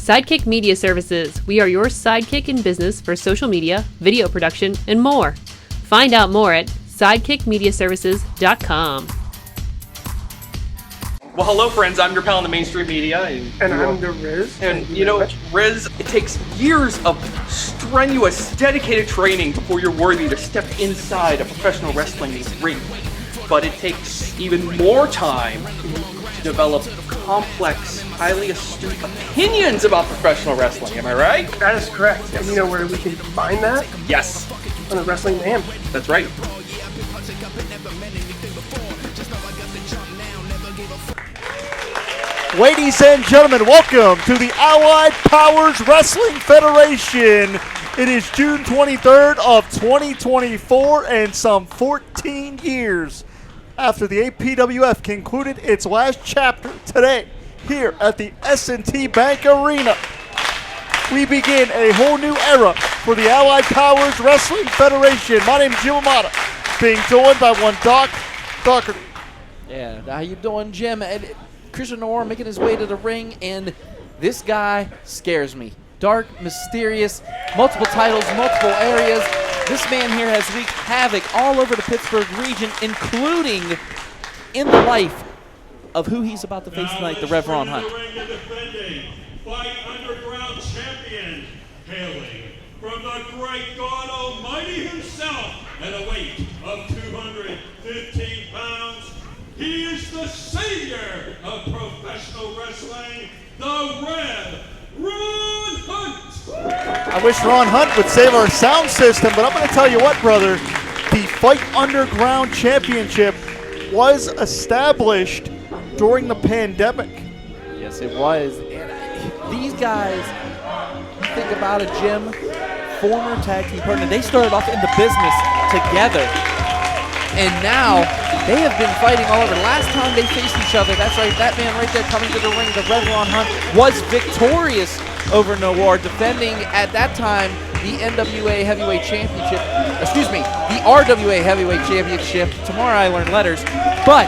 Sidekick Media Services. We are your sidekick in business for social media, video production, and more. Find out more at sidekickmediaservices.com. Well, hello, friends. I'm your pal in the mainstream media. And I'm the Riz. And you know, Riz, it takes years of strenuous, dedicated training before you're worthy to step inside a professional wrestling ring. But it takes even more time to develop complex, highly astute opinions about professional wrestling. Am I right? That is correct. And you know where we can combine that? Yes. On the Wrestling Mayhem. That's right. Ladies and gentlemen, welcome to the Allied Powers Wrestling Federation. It is June 23rd of 2024 and some 14 years after the APWF concluded its last chapter today here at the S&T Bank Arena. We begin a whole new era for the Allied Powers Wrestling Federation. My name is Jim Amata, being joined by one Doc Doherty. Yeah, how you doing, Jim? Christian Noir making his way to the ring, and this guy scares me. Dark, mysterious, multiple titles, multiple areas. This man here has wreaked havoc all over the Pittsburgh region, including in the life of who he's about to face tonight, the Rev Ron Hunt. Fight Underground Champion, hailing from the great God Almighty himself at a weight of 215 pounds. He is the savior of professional wrestling, the Rev Ron Hunt. I wish Ron Hunt would save our sound system, but I'm going to tell you what, brother. The Fight Underground Championship was established during the pandemic. Yes, it was. And these guys, think about it, Jim, former tag team partner. They started off in the business together. And now they have been fighting all over. Last time they faced each other, that's right, that man right there coming to the ring, the Rev Ron Hunt, was victorious over Noir, defending at that time the NWA Heavyweight Championship. Excuse me, the RWA Heavyweight Championship. Tomorrow I learned letters. But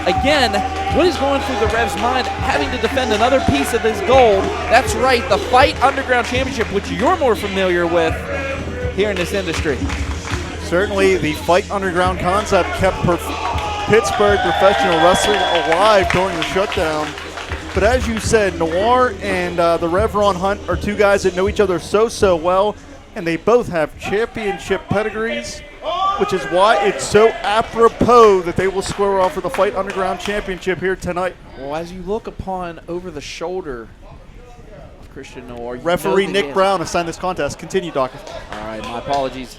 again, what is going through the Rev's mind, having to defend another piece of this gold? That's right, the Fight Underground Championship, which you're more familiar with here in this industry. Certainly, the Fight Underground concept kept Pittsburgh professional wrestling alive during the shutdown. But as you said, Noir and the Rev Ron Hunt are two guys that know each other so well, and they both have championship pedigrees, which is why it's so apropos that they will square off for the Fight Underground Championship here tonight. Well, as you look upon over the shoulder of Christian Noir, referee Nick Brown assigned this contest. Continue, Doctor. All right, my apologies.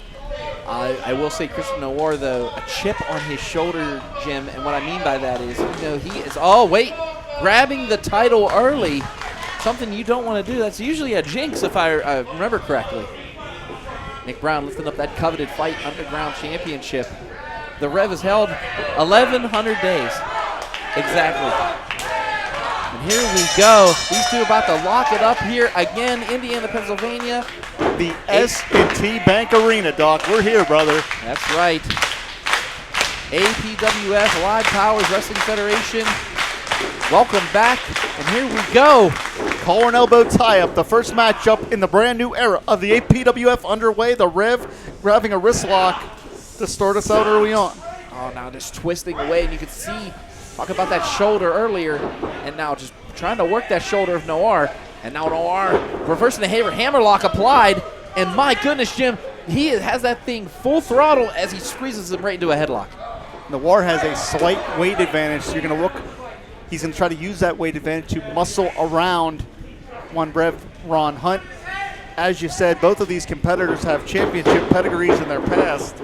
I will say Christian Noir, though, a chip on his shoulder, Jim, and what I mean by that is, you know, he is, grabbing the title early, something you don't want to do. That's usually a jinx if I remember correctly. Nick Brown lifting up that coveted Fight Underground Championship. The Rev has held 1,100 days. Exactly. And here we go. These two about to lock it up here again, Indiana, Pennsylvania. The S&T Bank Arena, Doc. We're here, brother. That's right. APWF, Allied Powers Wrestling Federation. Welcome back, and here we go. Collar and elbow tie-up, the first matchup in the brand new era of the APWF underway. The Rev grabbing a wrist lock to start us out early on. Oh, now just twisting away, and you can see, talk about that shoulder earlier, and now just trying to work that shoulder of Noir. And now Noir reversing the hammerlock applied, and my goodness, Jim, he has that thing full throttle as he squeezes him right into a headlock. Noir has a slight weight advantage, so you're going to look. He's going to try to use that weight advantage to muscle around one Rev Ron Hunt. As you said, both of these competitors have championship pedigrees in their past.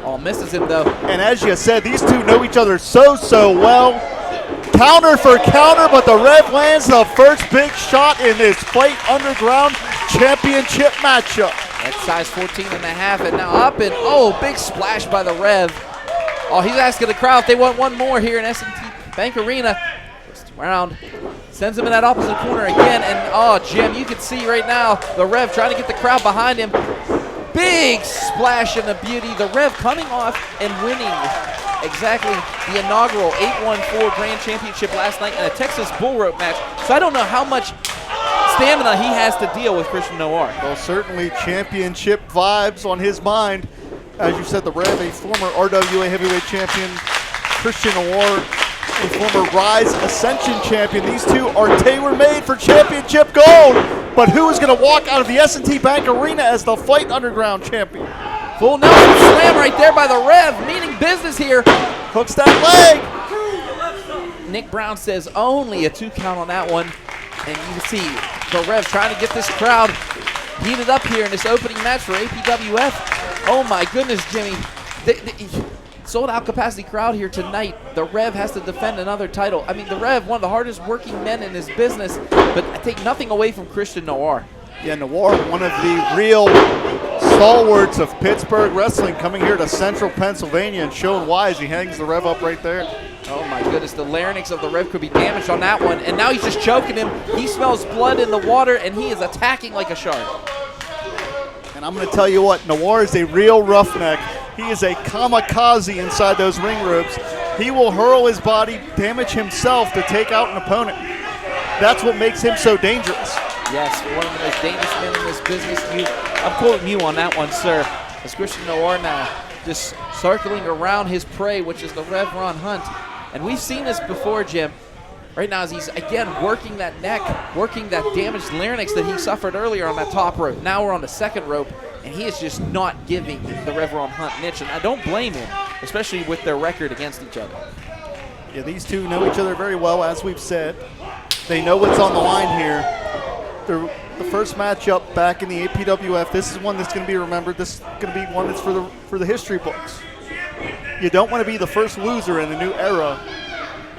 Oh, misses him, though. And as you said, these two know each other so well. Counter for counter, but the Rev lands the first big shot in this Fight Underground Championship matchup. At size 14.5, and now up, and big splash by the Rev. Oh, he's asking the crowd if they want one more here in S&T Bank Arena. Twists around, sends him in that opposite corner again, and Jim, you can see right now the Rev trying to get the crowd behind him. Big splash in the beauty. The Rev coming off and winning exactly the inaugural 814 Grand Championship last night in a Texas Bull Rope match. So I don't know how much stamina he has to deal with Christian Noir. Well, certainly championship vibes on his mind. As you said, the Rev, a former RWA Heavyweight Champion, Christian Noir, a former Rise Ascension champion. These two are tailor-made for championship gold. But who is going to walk out of the S&T Bank Arena as the Fight Underground champion? Full Nelson slam right there by the Rev, meaning business here. Hooks that leg. Nick Brown says only a 2 count on that one. And you can see the Rev trying to get this crowd heated up here in this opening match for APWF. Oh my goodness, Jimmy. Sold out capacity crowd here tonight. The Rev has to defend another title. I mean, the Rev, one of the hardest working men in his business, but I take nothing away from Christian Noir. Yeah, Noir, one of the real stalwarts of Pittsburgh wrestling, coming here to central Pennsylvania and showing why as he hangs the Rev up right there. Oh my goodness, the larynx of the Rev could be damaged on that one, and now he's just choking him. He smells blood in the water, and he is attacking like a shark. And I'm going to tell you what, Noir is a real roughneck. He is a kamikaze inside those ring ropes. He will hurl his body, damage himself to take out an opponent. That's what makes him so dangerous. Yes, one of the most dangerous men in this business. I'm quoting you on that one, sir. As Christian Noir now just circling around his prey, which is the Rev Ron Hunt. And we've seen this before, Jim. Right now as he's, again, working that neck, working that damaged larynx that he suffered earlier on that top rope. Now we're on the second rope, and he is just not giving the Rev Ron Hunt an inch. And I don't blame him, especially with their record against each other. Yeah, these two know each other very well, as we've said. They know what's on the line here. They're the first matchup back in the APWF. This is one that's going to be remembered. This is going to be one that's for the history books. You don't want to be the first loser in the new era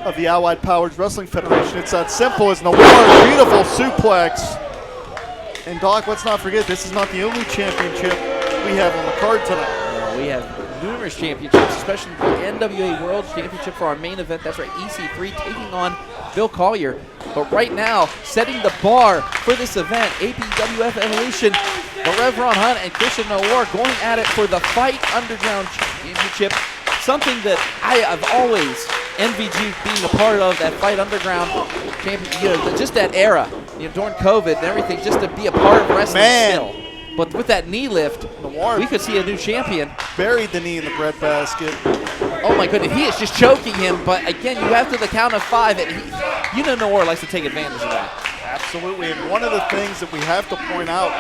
of the Allied Powers Wrestling Federation. It's that simple as Noir, beautiful suplex. And Doc, let's not forget, this is not the only championship we have on the card tonight. We have numerous championships, especially the NWA World Championship for our main event. That's right, EC3 taking on Bill Collier. But right now, setting the bar for this event, APWF Evolution, the Rev Ron Hunt and Christian Noir going at it for the Fight Underground Championship. Something that I have always envied you being a part of, that Fight Underground Championship, you know, just that era, you know, during COVID and everything, just to be a part of wrestling still. But with that knee lift, Noir, we could see a new champion. Buried the knee in the breadbasket. Oh my goodness, he is just choking him, but again, you have to the count of 5, and you know Noir likes to take advantage of that. Absolutely, and one of the things that we have to point out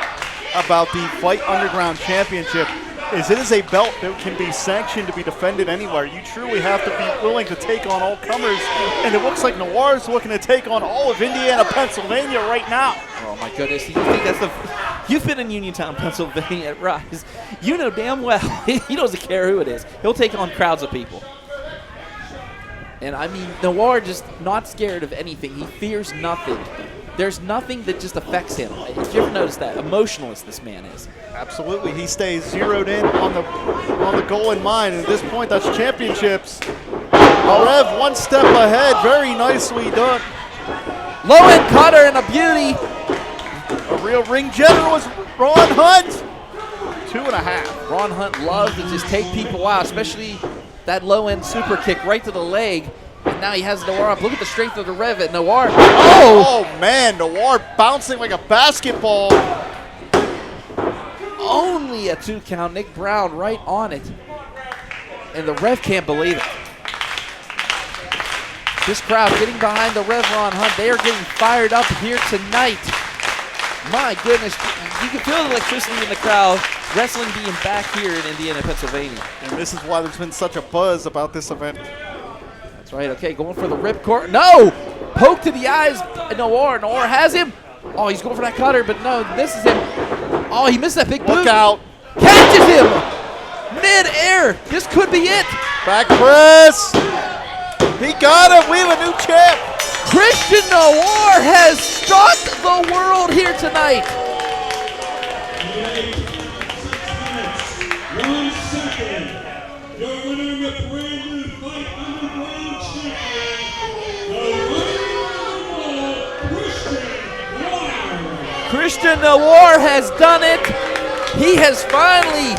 about the Fight Underground Championship is it is a belt that can be sanctioned to be defended anywhere. You truly have to be willing to take on all comers, and it looks like Noir is looking to take on all of Indiana, Pennsylvania right now. Oh my goodness, you think that's you've been in Uniontown, Pennsylvania at Rise. You know damn well he doesn't care who it is. He'll take on crowds of people. And I mean, Noir just not scared of anything. He fears nothing. There's nothing that just affects him. Did you ever notice that? Emotionless this man is. Absolutely, he stays zeroed in on the goal in mind, and at this point, that's championships. Rev one step ahead, very nicely done. Low end cutter and a beauty. A real ring general is Ron Hunt. 2.5. Ron Hunt loves to just take people out, especially that low end super kick right to the leg. And now he has Noir up. Look at the strength of the Rev at Noir. Oh man, Noir bouncing like a basketball. Only a 2 count. Nick Brown right on it. And the Rev can't believe it. This crowd getting behind the Rev Ron Hunt. They are getting fired up here tonight. My goodness, you can feel the electricity in the crowd. Wrestling being back here in Indiana, Pennsylvania. And this is why there's been such a buzz about this event. That's right, okay, going for the ripcord. No! Poke to the eyes, Noir. Noir has him. Oh, he's going for that cutter, but no, this is him. Oh, he missed that big boot. Look out. Catches him! Mid-air. This could be it. Back press. He got it. We have a new champ. Christian Noir has shocked the world here tonight. 1 second. Your winner and the brand new Fight Underground champion, the Christian Noir. Christian Noir has done it. He has finally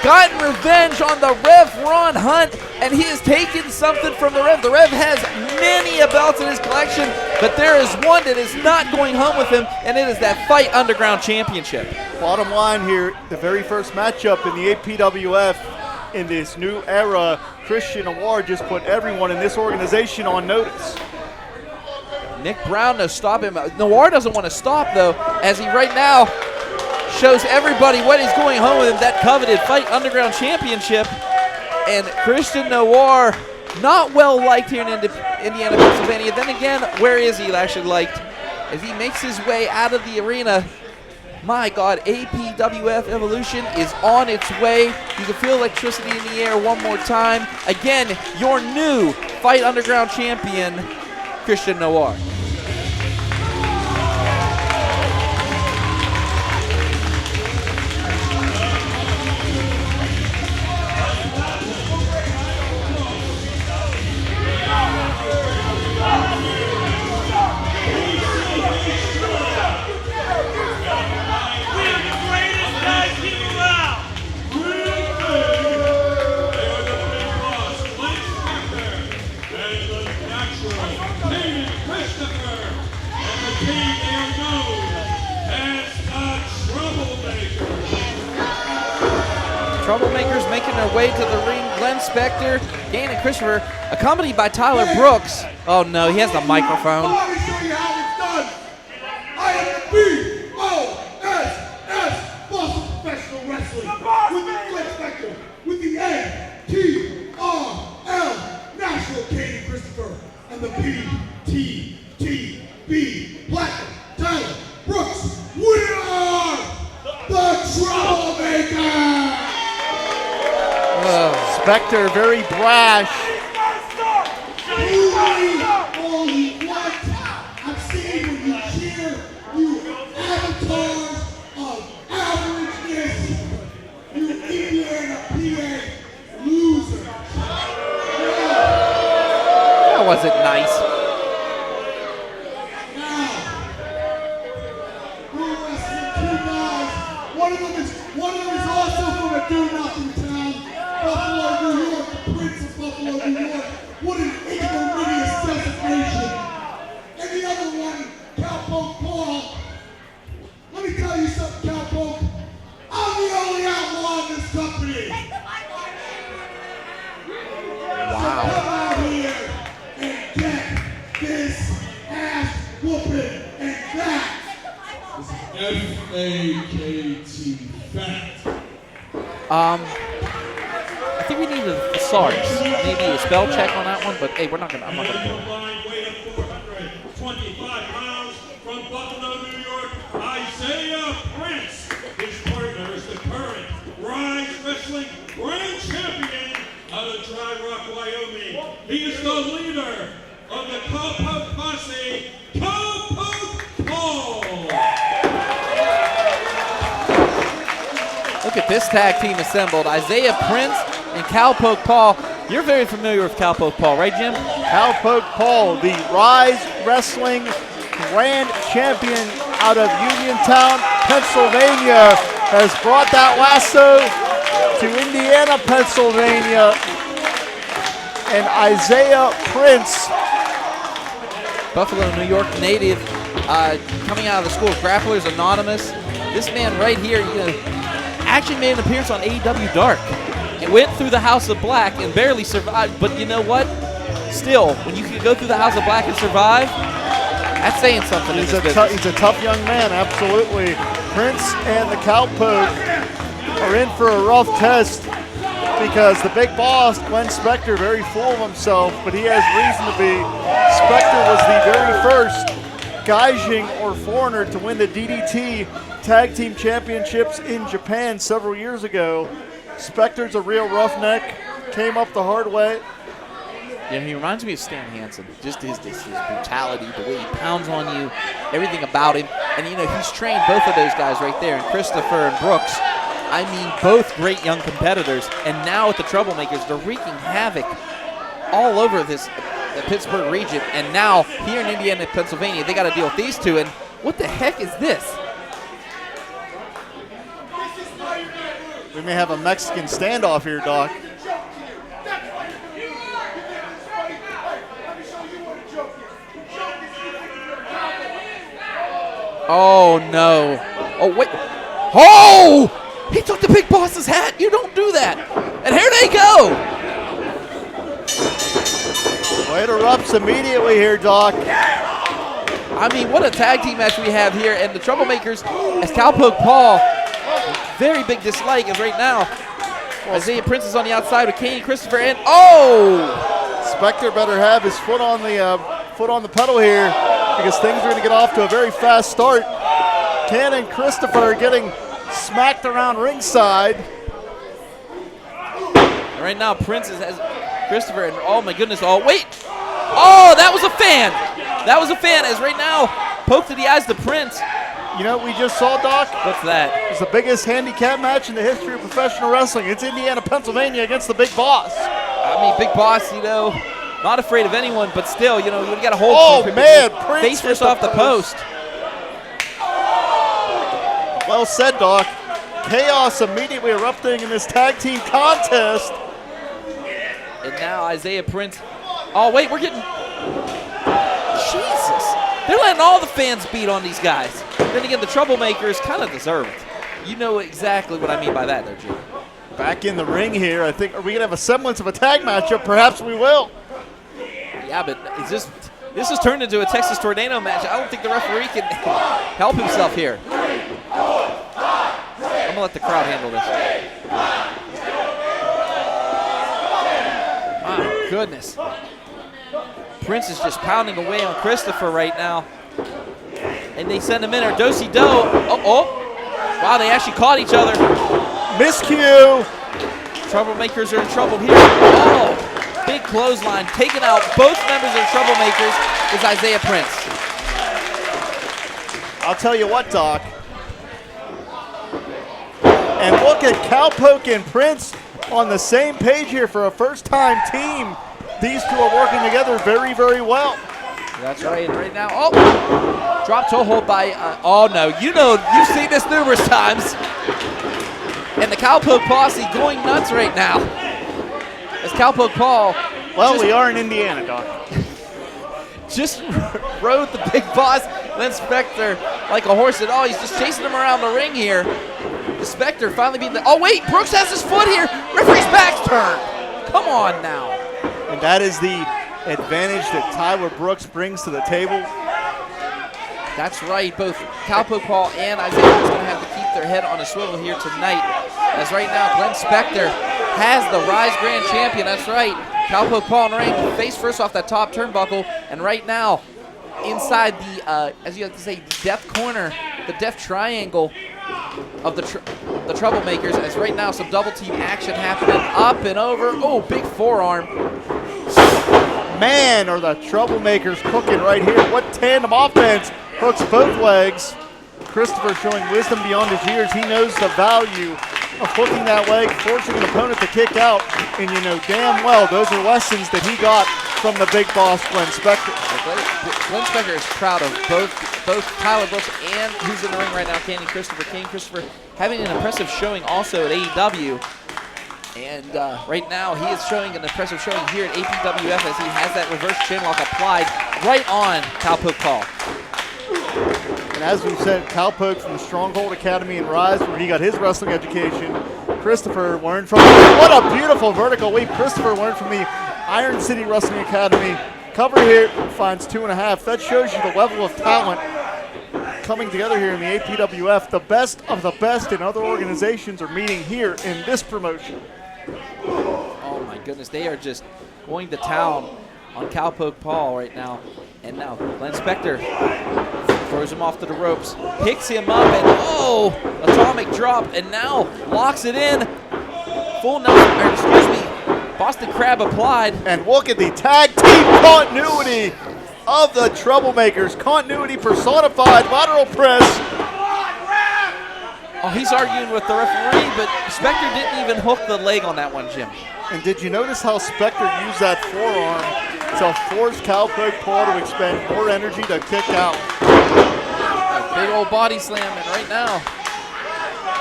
gotten revenge on the Rev Ron Hunt, and he has taken something from the Rev. The Rev has many belts in his collection, but there is one that is not going home with him, and it is that Fight Underground Championship. Bottom line here, the very first matchup in the APWF in this new era, Christian Noir just put everyone in this organization on notice. Nick Brown, no stop him. Noir doesn't want to stop, though, as he right now shows everybody what is going home with him, that coveted Fight Underground Championship. And Christian Noir, not well liked here in Indiana, Pennsylvania. Then again, where is he actually liked? As he makes his way out of the arena, my God, APWF Evolution is on its way. You can feel electricity in the air one more time. Again, your new Fight Underground champion, Christian Noir. Troublemakers making their way to the ring. Glenn Spector, Dan and Christopher, accompanied by Tyler Brooks. Oh no, he has the microphone. Let me show you how it's done. I am the BOSS, Boston Professional Wrestling, with the Glenn Spector, with the NTRL, National Katie Christopher, and the PTTB, Platinum, Tyler Brooks. We are the Troublemakers. Spector, very brash. All you want. I'm seeing when you cheer, you avatars of averageness, you Indiana PA losers. That wasn't nice. Now, we're wrestling two guys. One of them is also from a do-nothing town, Buffalo, New York, the Prince of Buffalo, New York. What an ignominious desecration. And the other one, Cowpoke Paul. Let me tell you something, Cowpoke. I'm the only outlaw in this company. So come out here and get this ass whooping. And that is F-A-K-T, fat. I think we need a thesaurus, maybe a spell check on that one, but hey, I'm not gonna do it. Combined weight of 425 pounds from Buffalo, New York, Isaiah Prince. His partner is the current Rise Wrestling Grand Champion out of Dry Rock, Wyoming. He is the leader of the Cowpoke Posse, Cowpoke Paul. Look at this tag team assembled. Isaiah Prince and Cowpoke Paul. You're very familiar with Cowpoke Paul, right, Jim? Cowpoke Paul, the Rise Wrestling Grand Champion out of Uniontown, Pennsylvania, has brought that lasso to Indiana, Pennsylvania. And Isaiah Prince, Buffalo, New York native, coming out of the School of Grapplers Anonymous. This man right here, actually made an appearance on AEW Dark. It went through the House of Black and barely survived, but you know what? Still, when you can go through the House of Black and survive, that's saying something. he's a tough young man, absolutely. Prince and the Cowpoke are in for a rough test because the big boss, Glenn Spector, very full of himself, but he has reason to be. Spector was the very first Gaijin or foreigner to win the DDT Tag Team Championships in Japan several years ago. Spector's a real roughneck, came up the hard way. Yeah, he reminds me of Stan Hansen. Just his brutality, the way he pounds on you, everything about him. And, he's trained both of those guys right there, and Christopher and Brooks. I mean, both great young competitors. And now with the Troublemakers, they're wreaking havoc all over the Pittsburgh region. And now here in Indiana, Pennsylvania, they got to deal with these two. And what the heck is this? We may have a Mexican standoff here, Doc. Oh, no. Oh, wait. Oh! He took the Big Boss's hat. You don't do that. And here they go. Well, it erupts immediately here, Doc. I mean, what a tag team match we have here. And the Troublemakers, as Cowpoke Paul, very big dislike as right now. Isaiah Prince is on the outside with Kane Christopher, and Spectre better have his foot on the pedal here, because things are going to get off to a very fast start. Ken and Christopher getting smacked around ringside. And right now, Prince has Christopher, and oh my goodness, that was a fan. That was a fan, as right now, poke to the eyes to Prince. You know what we just saw, Doc? What's that? It's the biggest handicap match in the history of professional wrestling. It's Indiana, Pennsylvania against the Big Boss. I mean, Big Boss, not afraid of anyone, but still, you got to hold. Oh, man, Prince face first off the post. Well said, Doc. Chaos immediately erupting in this tag team contest. And now Isaiah Prince. Oh, wait, we're getting... Jesus. They're letting all the fans beat on these guys. Then again, the Troublemakers kind of deserve it. You know exactly what I mean by that, though, Jim. Back in the ring here. I think, are we going to have a semblance of a tag matchup? Perhaps we will. Yeah, but this has turned into a Texas Tornado match. I don't think the referee can help himself here. I'm going to let the crowd handle this. My goodness. Prince is just pounding away on Christopher right now. And they send him in, or Do-si-do. Wow, they actually caught each other. Miscue. Troublemakers are in trouble here. Big clothesline, taking out both members of the Troublemakers is Isaiah Prince. I'll tell you what, Doc. And look at Cowpoke and Prince on the same page here for a first-time team. These two are working together very, very well. That's right. And right now, drop toe hold by, you've seen this numerous times. And the Cowpoke Posse going nuts right now. As Cowpoke Paul. Well, we are in Indiana, Doc. Just rode the Big Boss, Glenn Spectre, like a horse. And he's just chasing him around the ring here. The Spectre finally beat Brooks has his foot here. Referee's back's turned. Come on now. And that is the advantage that Tyler Brooks brings to the table. That's right. Both Cowpoke Paul and Isaiah are going to have to keep their head on a swivel here tonight. As right now, Glenn Spectre has the Rise Grand Champion. That's right. Cowpoke Paul in the ring, face first off that top turnbuckle. And right now, inside the, as you like to say, the death corner, the death triangle of the Troublemakers. As right now, some double team action happening up and over. Oh, big forearm. Man, are the Troublemakers cooking right here. What tandem offense. Hooks both legs. Christopher showing wisdom beyond his years. He knows the value of hooking that leg, forcing an opponent to kick out. And you know damn well those are lessons that he got from the Big Boss, Glenn Spectre. Glenn Spectre is proud of both Tyler Brooks and who's in the ring right now, Kane Christopher. Kane Christopher having an impressive showing also at AEW. And right now, he is showing an impressive showing here at APWF as he has that reverse chinlock applied right on Cowpoke Paul. And as we've said, Cowpoke from the Stronghold Academy in Rise, where he got his wrestling education. Christopher learned from, what a beautiful vertical leap. Christopher learned from the Iron City Wrestling Academy. Cover here finds 2.5. That shows you the level of talent coming together here in the APWF. The best of the best in other organizations are meeting here in this promotion. Oh my goodness, they are just going to town on Cowpoke Paul right now. And now Glenn Spectre throws him off to the ropes, picks him up, and atomic drop, and now locks it in. Boston Crab applied. And look at the tag team continuity of the Troublemakers. Continuity personified, lateral press. Oh, he's arguing with the referee, but Spectre didn't even hook the leg on that one, Jim. And did you notice how Spectre used that forearm to force Cowpoke Paul to expend more energy to kick out? A big old body slam, and right now,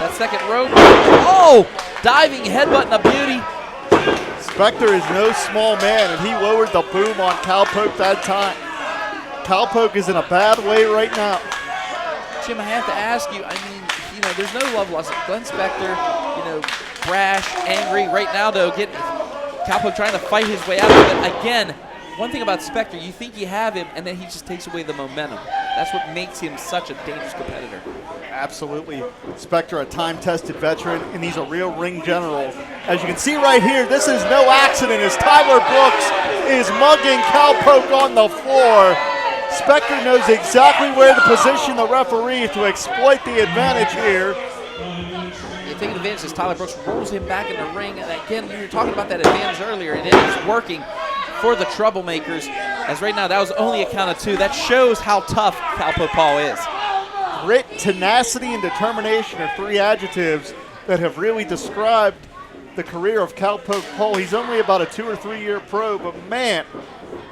that second rope. diving headbutt and a beauty. Spectre is no small man, and he lowered the boom on Cowpoke that time. Cowpoke is in a bad way right now. Jim, I have to ask you, I mean, you know, there's no love lost. Glenn Spectre, you know, brash, angry. Right now, though, Cowpoke trying to fight his way out of it. Again, one thing about Spectre, you think you have him, and then he just takes away the momentum. That's what makes him such a dangerous competitor. Absolutely. Spectre, a time-tested veteran, and he's a real ring general. As you can see right here, this is no accident as Tyler Brooks is mugging Cowpoke on the floor. Spectre knows exactly where to position the referee to exploit the advantage here. Taking advantage as Tyler Brooks rolls him back in the ring. And again, you were talking about that advantage earlier. It is working for the Troublemakers. As right now, that was only a count of 2. That shows how tough Cowpoke Paul is. Grit, tenacity, and determination are 3 adjectives that have really described the career of Cowpoke Paul. He's only about a 2 or 3 year pro, but man,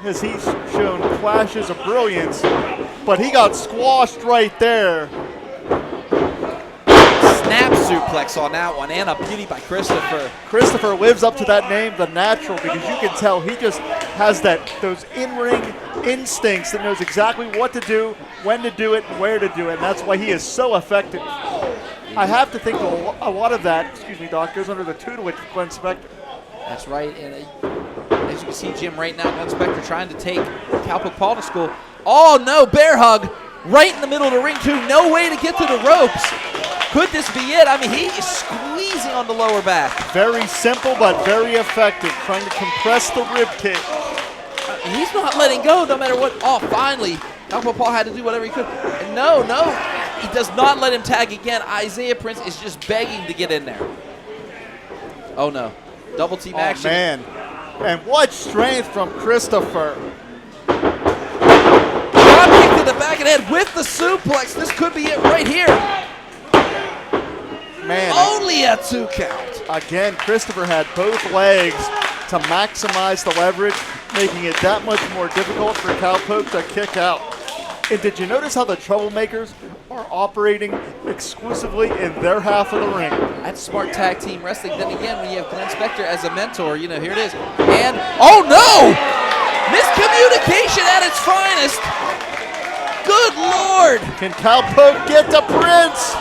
has he shown flashes of brilliance. But he got squashed right there. Snap suplex on that one, and a beauty by Christopher. Christopher lives up to that name, The Natural, because you can tell he just has those in-ring instincts that knows exactly what to do, when to do it, and where to do it, and that's why he is so effective. I have to think a lot of that, excuse me, Doc, goes under the tutelage of Glenn Spectre. That's right, and as you can see, Jim, right now, Glenn Spectre trying to take Cowpoke Paul to school. Oh, no, bear hug right in the middle of the ring, too. No way to get to the ropes. Could this be it? I mean, he is squeezing on the lower back. Very simple, but very effective, trying to compress the rib cage. He's not letting go no matter what. Oh, finally, Cowpoke Paul had to do whatever he could. And no, he does not let him tag again. Isaiah Prince is just begging to get in there. Oh, no. Double team action. Oh, man. And what strength from Christopher. Drop kick to the back of the head with the suplex. This could be it right here. Man. Only a 2 count. Again, Christopher had both legs to maximize the leverage, making it that much more difficult for Cowpoke to kick out. And did you notice how the Troublemakers are operating exclusively in their half of the ring? That's smart tag team wrestling. Then again, when you have Glenn Spectre as a mentor, you know, here it is. And, oh no! Miscommunication at its finest. Good Lord. Can Cowpoke get to Prince?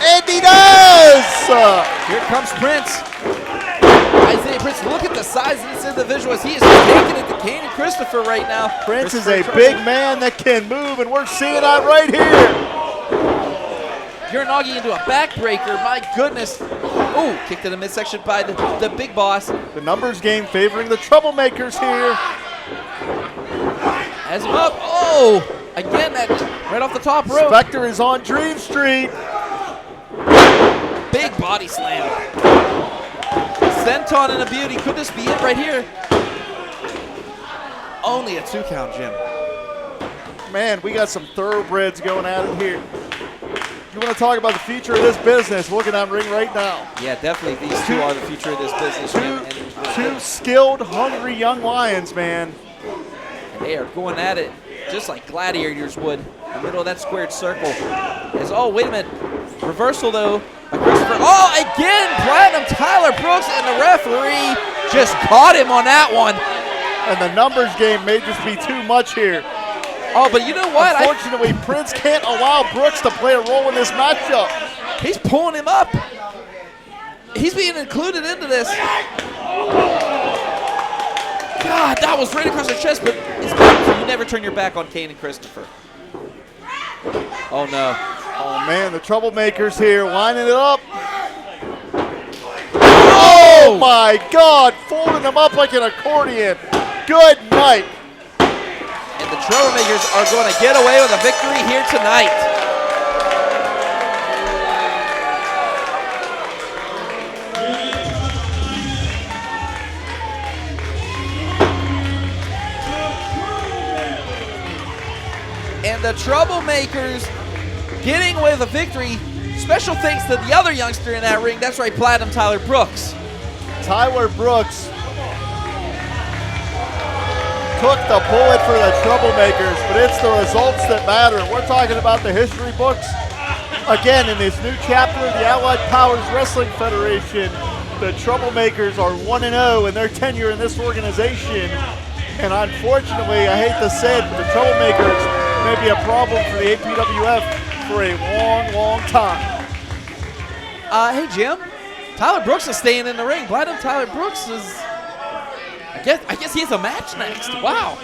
And he does! Here comes Prince. Isaiah Prince, look at the size of this individual as he is taking it to Kane and Christopher right now. Prince is a big man that can move, and we're seeing that right here. Uranagi into a backbreaker, my goodness. Oh, kick to the midsection by the big boss. The numbers game favoring the Troublemakers here. Has him up. Oh, again, that right off the top rope. Spectre is on Dream Street. Big body slam. Senton and a beauty. Could this be it right here? Only a 2 count, Jim. Man, we got some thoroughbreds going at it here. You want to talk about the future of this business, looking at ring right now. Yeah, definitely these 2 are the future of this business, Jim. Two skilled, hungry young lions, man. And they are going at it just like gladiators would in the middle of that squared circle. Oh, wait a minute. Reversal, though. Christopher. Oh, again, Platinum Tyler Brooks, and the referee just caught him on that one. And the numbers game may just be too much here. Oh, but you know what? Unfortunately, Prince can't allow Brooks to play a role in this matchup. He's pulling him up. He's being included into this. God, that was right across the chest, but it's back. You never turn your back on Kane and Christopher. Oh, no. Oh, man, the Troublemakers here lining it up. Oh, my God, folding them up like an accordion. Good night. And the Troublemakers are going to get away with a victory here tonight. And the Troublemakers getting away with a victory. Special thanks to the other youngster in that ring. That's right, Platinum Tyler Brooks. Tyler Brooks took the bullet for the Troublemakers, but it's the results that matter. We're talking about the history books Again, in this new chapter of the Allied Powers Wrestling Federation, the Troublemakers are 1-0 in their tenure in this organization. And unfortunately, I hate to say it, but the Troublemakers may be a problem for the APWF for a long, long time. Hey, Jim. Tyler Brooks is staying in the ring. Platinum Tyler Brooks is... I guess he has a match next. Wow.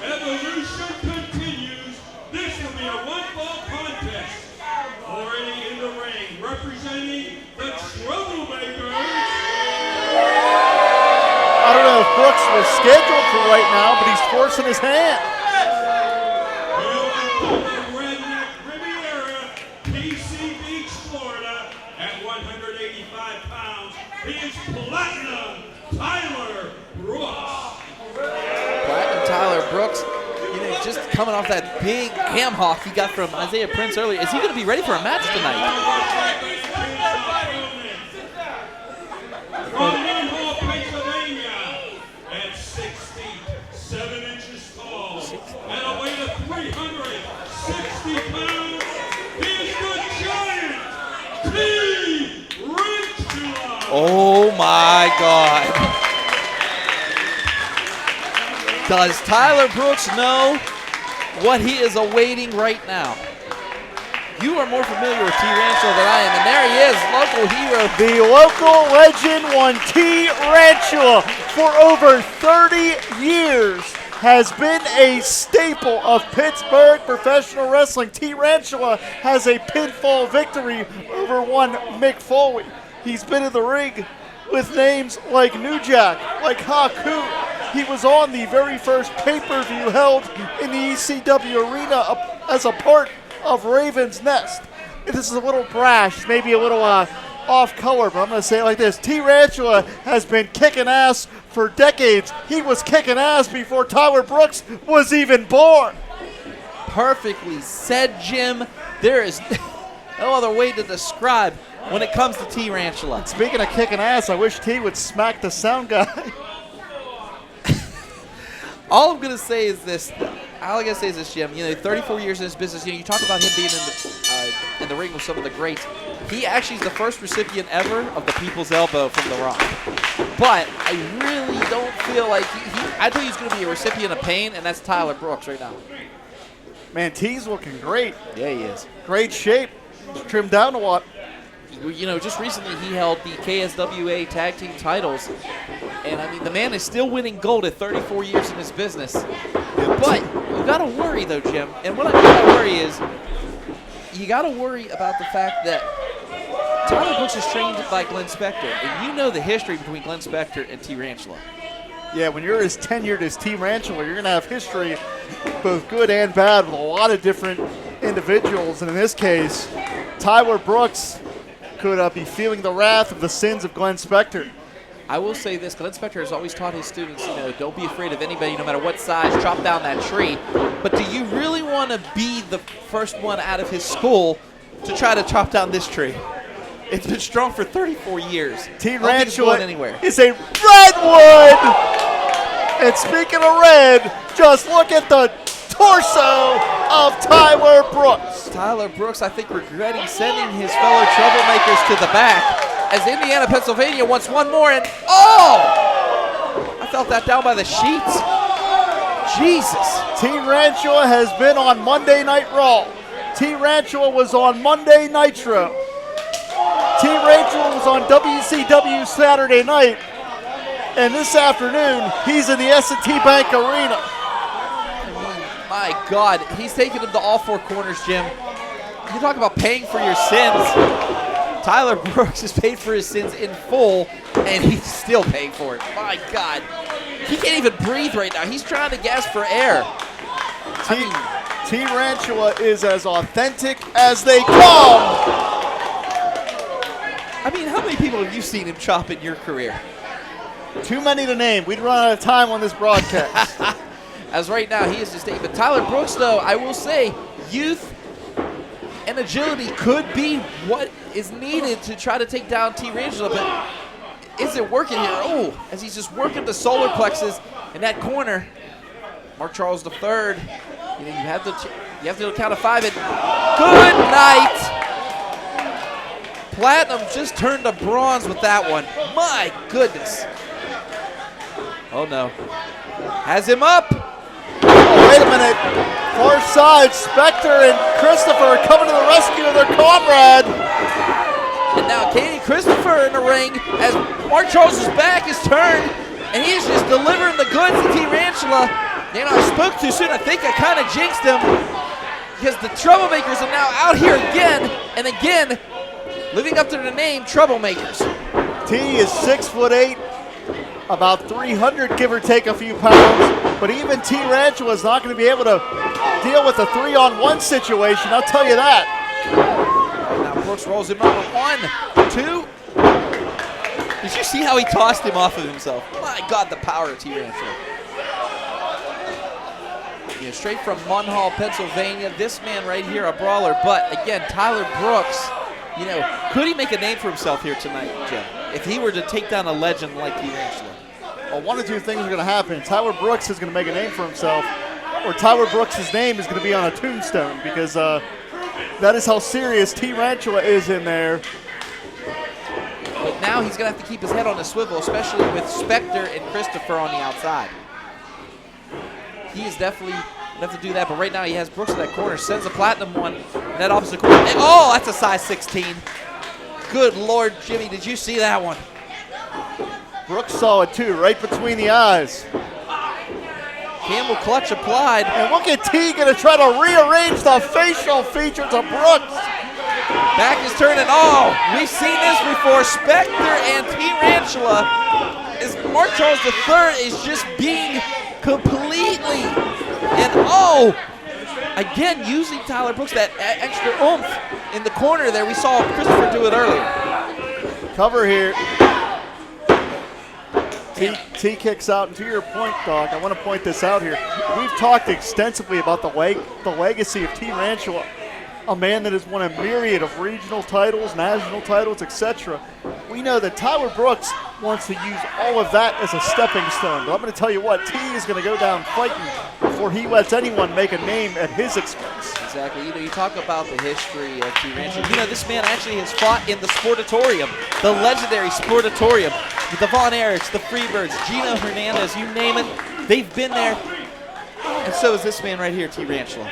Evolution continues. This will be a one-ball contest. Already in the ring, representing the Troublemakers. I don't know if Brooks was scheduled for right now, but he's forcing his hand. Redneck Riviera, PC Beach, Florida, at 185 pounds, is Platinum Tyler Brooks. Platinum Tyler Brooks, you know, just coming off that big ham hock he got from Isaiah Prince earlier. Is he going to be ready for a match tonight? From Hall, Pennsylvania, at 6 feet 7 inches tall, and a weight of 360 pounds, is the giant T-Rantula. Oh my God. Does Tyler Brooks know what he is awaiting right now? You are more familiar with T-Rantula than I am, and there he is, local hero. The local legend, one T-Rantula, for over 30 years, has been a staple of Pittsburgh professional wrestling. T-Rantula has a pinfall victory over one Mick Foley. He's been in the ring with names like New Jack, like Haku. He was on the very first pay-per-view held in the ECW arena as a part of Raven's Nest. This is a little brash, maybe a little off color, but I'm going to say it like this. T-Rantula has been kicking ass for decades. He was kicking ass before Tyler Brooks was even born. Perfectly said, Jim. There is no other way to describe when it comes to T-Rantula. Speaking of kicking ass, I wish T would smack the sound guy. All I'm going to say is this. All I got to say is this, Jim. You know, 34 years in this business. You know, you talk about him being in the ring with some of the greats. He actually is the first recipient ever of the People's Elbow from The Rock. But I really don't feel like I thought he was going to be a recipient of pain, and that's Tyler Brooks right now. Man, T's looking great. Yeah, he is. Great shape. He's trimmed down a lot. You know, just recently he held the KSWA tag team titles. And, I mean, the man is still winning gold at 34 years in his business. But you got to worry, though, Jim. And what I got to worry is you got to worry about the fact that Tyler Brooks is trained by Glenn Spector. And you know the history between Glenn Spector and T-Rantula. Yeah, when you're as tenured as T-Rantula, you're going to have history, both good and bad, with a lot of different individuals. And in this case, Tyler Brooks could be feeling the wrath of the sins of Glenn Spector. I will say this, Glenn Spector has always taught his students, you know, don't be afraid of anybody, no matter what size, chop down that tree. But do you really want to be the first one out of his school to try to chop down this tree? It's been strong for 34 years. T-Rantula anywhere. is a redwood! And speaking of red, just look at the torso of Tyler Brooks. Tyler Brooks, I think, regretting sending his fellow Troublemakers to the back as Indiana, Pennsylvania wants one more, and oh! I felt that down by the sheets. Jesus. T-Rantula has been on Monday Night Raw. T-Rantula was on Monday Nitro. T-Rantula was on WCW Saturday night. And this afternoon, he's in the S&T Bank Arena. My God, he's taking him to all four corners, Jim. You talk about paying for your sins. Tyler Brooks has paid for his sins in full, and he's still paying for it. My God. He can't even breathe right now. He's trying to gasp for air. T-Rantula is as authentic as they come. I mean, how many people have you seen him chop in your career? Too many to name. We'd run out of time on this broadcast. As right now, he is just but Tyler Brooks, though, I will say, youth and agility could be what is needed to try to take down T-Rantula, but is it working here? Oh, as he's just working the solar plexus in that corner. Mark Charles III, you know, you have the You have to do a count of 5 and good night. Platinum just turned to bronze with that one. My goodness. Oh no. Has him up. Oh, wait a minute. Far side, Spectre and Christopher coming to the rescue of their comrade. And now Katie Christopher in the ring as Mark Charles' back is turned and he's just delivering the goods to Tarantula. You know, I spoke too soon. I think I kind of jinxed him because the Troublemakers are now out here again and again, living up to the name, Troublemakers. T is 6'8", about 300, give or take a few pounds. But even Tarantula is not going to be able to deal with a 3-on-1 situation, I'll tell you that. Now Brooks rolls him over 1, 2. Did you see how he tossed him off of himself? My God, the power of Tarantula. You know, straight from Munhall, Pennsylvania. This man right here, a brawler. But again, Tyler Brooks, you know, could he make a name for himself here tonight, Jim? If he were to take down a legend like Tarantula. Well, one of two things are going to happen. Tyler Brooks is going to make a name for himself, or Tyler Brooks' name is going to be on a tombstone, because that is how serious Tarantula is in there. But now he's going to have to keep his head on a swivel, especially with Spectre and Christopher on the outside. He is definitely going to have to do that, but right now he has Brooks in that corner, sends a Platinum one in that opposite corner. And, oh, that's a size 16. Good Lord, Jimmy, did you see that one? Brooks saw it too, right between the eyes. Campbell clutch applied. And look at T going to try to rearrange the facial features of Brooks. Back is turning. Oh, we've seen this before. Spectre and Tarantula. As Mark Charles III is just being completely, and oh, again using Tyler Brooks, that extra oomph in the corner there. We saw Christopher do it earlier. Cover here. T kicks out, and to your point, Doc, I want to point this out here. We've talked extensively about the legacy of Tarantula, a man that has won a myriad of regional titles, national titles, etc. We know that Tyler Brooks wants to use all of that as a stepping stone, but I'm going to tell you what, T is going to go down fighting before he lets anyone make a name at his expense. Exactly. You know, you talk about the history of Tarantula. You know, this man actually has fought in the Sportatorium, the legendary Sportatorium, with the Von Erichs, the Freebirds, Gino Hernandez, you name it. They've been there, and so is this man right here, Tarantula.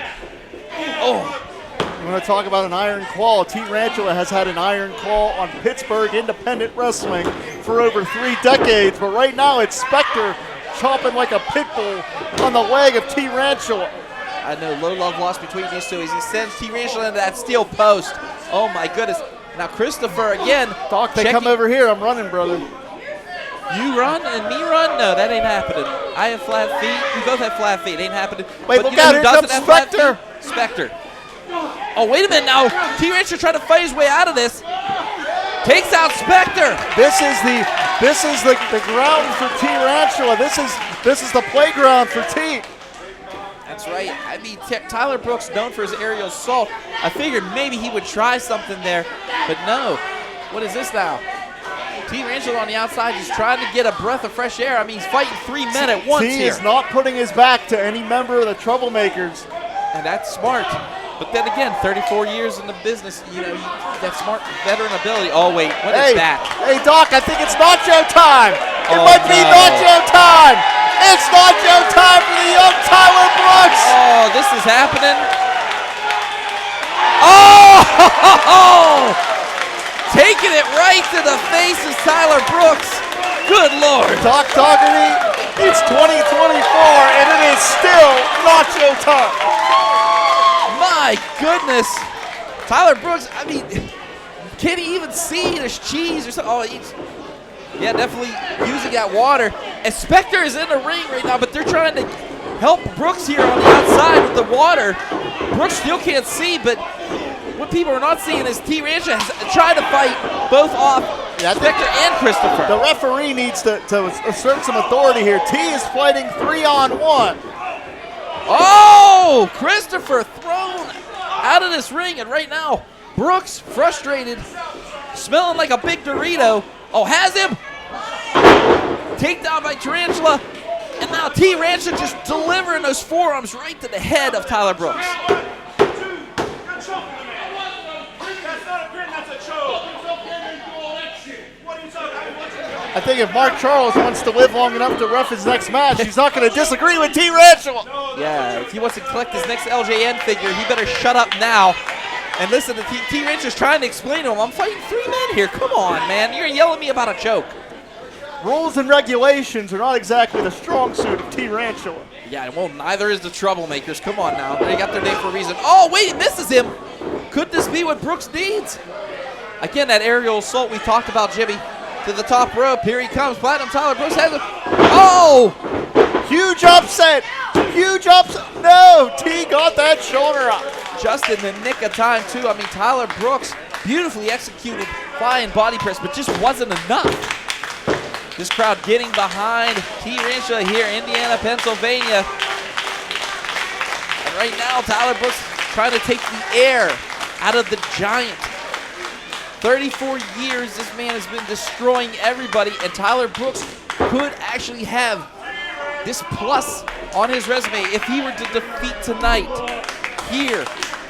Oh. You want to talk about an iron claw? Tarantula has had an iron claw on Pittsburgh independent wrestling for over 3 decades, but right now it's Spectre chomping like a pit bull on the leg of Tarantula. I know, low love lost between these two as he sends Tarantula into that steel post. Oh my goodness. Now Christopher again. Doc, they come over here. I'm running, brother. You run and me run? No, that ain't happening. I have flat feet. We both have flat feet. It ain't happening. Wait, but look you know out, who here doesn't comes have flat Spectre. feet? Spectre. Oh, wait a minute now. Tarantula trying to fight his way out of this. Takes out Spectre. This is the ground for Tarantula. This is the playground for T. That's right. I mean, Tyler Brooks known for his aerial assault. I figured maybe he would try something there, but no. What is this now? Tarantula on the outside just trying to get a breath of fresh air. I mean, he's fighting 3 men at once T here. is not putting his back to any member of the Troublemakers. And that's smart. But then again, 34 years in the business, you know, that smart veteran ability. Oh, wait, what is that? Hey, Doc, I think it's nacho time. It Oh, might be no. nacho time. It's nacho time for the young Tyler Brooks. Oh, this is happening. Oh! Taking it right to the face is Tyler Brooks. Good Lord. Doc Dougherty, it's 2024, and it is still nacho time. My goodness. Tyler Brooks, I mean, can he even see there's cheese or something? Oh, yeah, definitely using that water. And Spectre is in the ring right now, but they're trying to help Brooks here on the outside with the water. Brooks still can't see, but what people are not seeing is Tarantula has tried to fight both off Spectre and Christopher. The referee needs to assert some authority here. T is fighting 3-on-1. Oh, Christopher thrown out of this ring, and right now, Brooks, frustrated, smelling like a big Dorito. Oh, has him. Takedown by Tarantula, and now Tarantula just delivering those forearms right to the head of Tyler Brooks. I think if Mark Charles wants to live long enough to ref his next match, he's not going to disagree with Tarantula. Yeah, if he wants to collect his next LJN figure, he better shut up now. And listen, T-Ranch is trying to explain to him, I'm fighting 3 men here. Come on, man. You're yelling at me about a choke. Rules and regulations are not exactly the strong suit of Tarantula. Yeah, well, neither is the Troublemakers. Come on now. They got their name for a reason. Oh, wait, it misses him. Could this be what Brooks needs? Again, that aerial assault we talked about, Jimmy. To the top rope. Here he comes. Platinum Tyler Brooks has it. Oh! Huge upset. Huge upset. No, T got that shoulder up. Just in the nick of time, too. I mean, Tyler Brooks beautifully executed flying body press, but just wasn't enough. This crowd getting behind Tarantula here, Indiana, Pennsylvania. And right now, Tyler Brooks trying to take the air out of the giant. 34 years, this man has been destroying everybody, and Tyler Brooks could actually have this plus on his resume if he were to defeat tonight here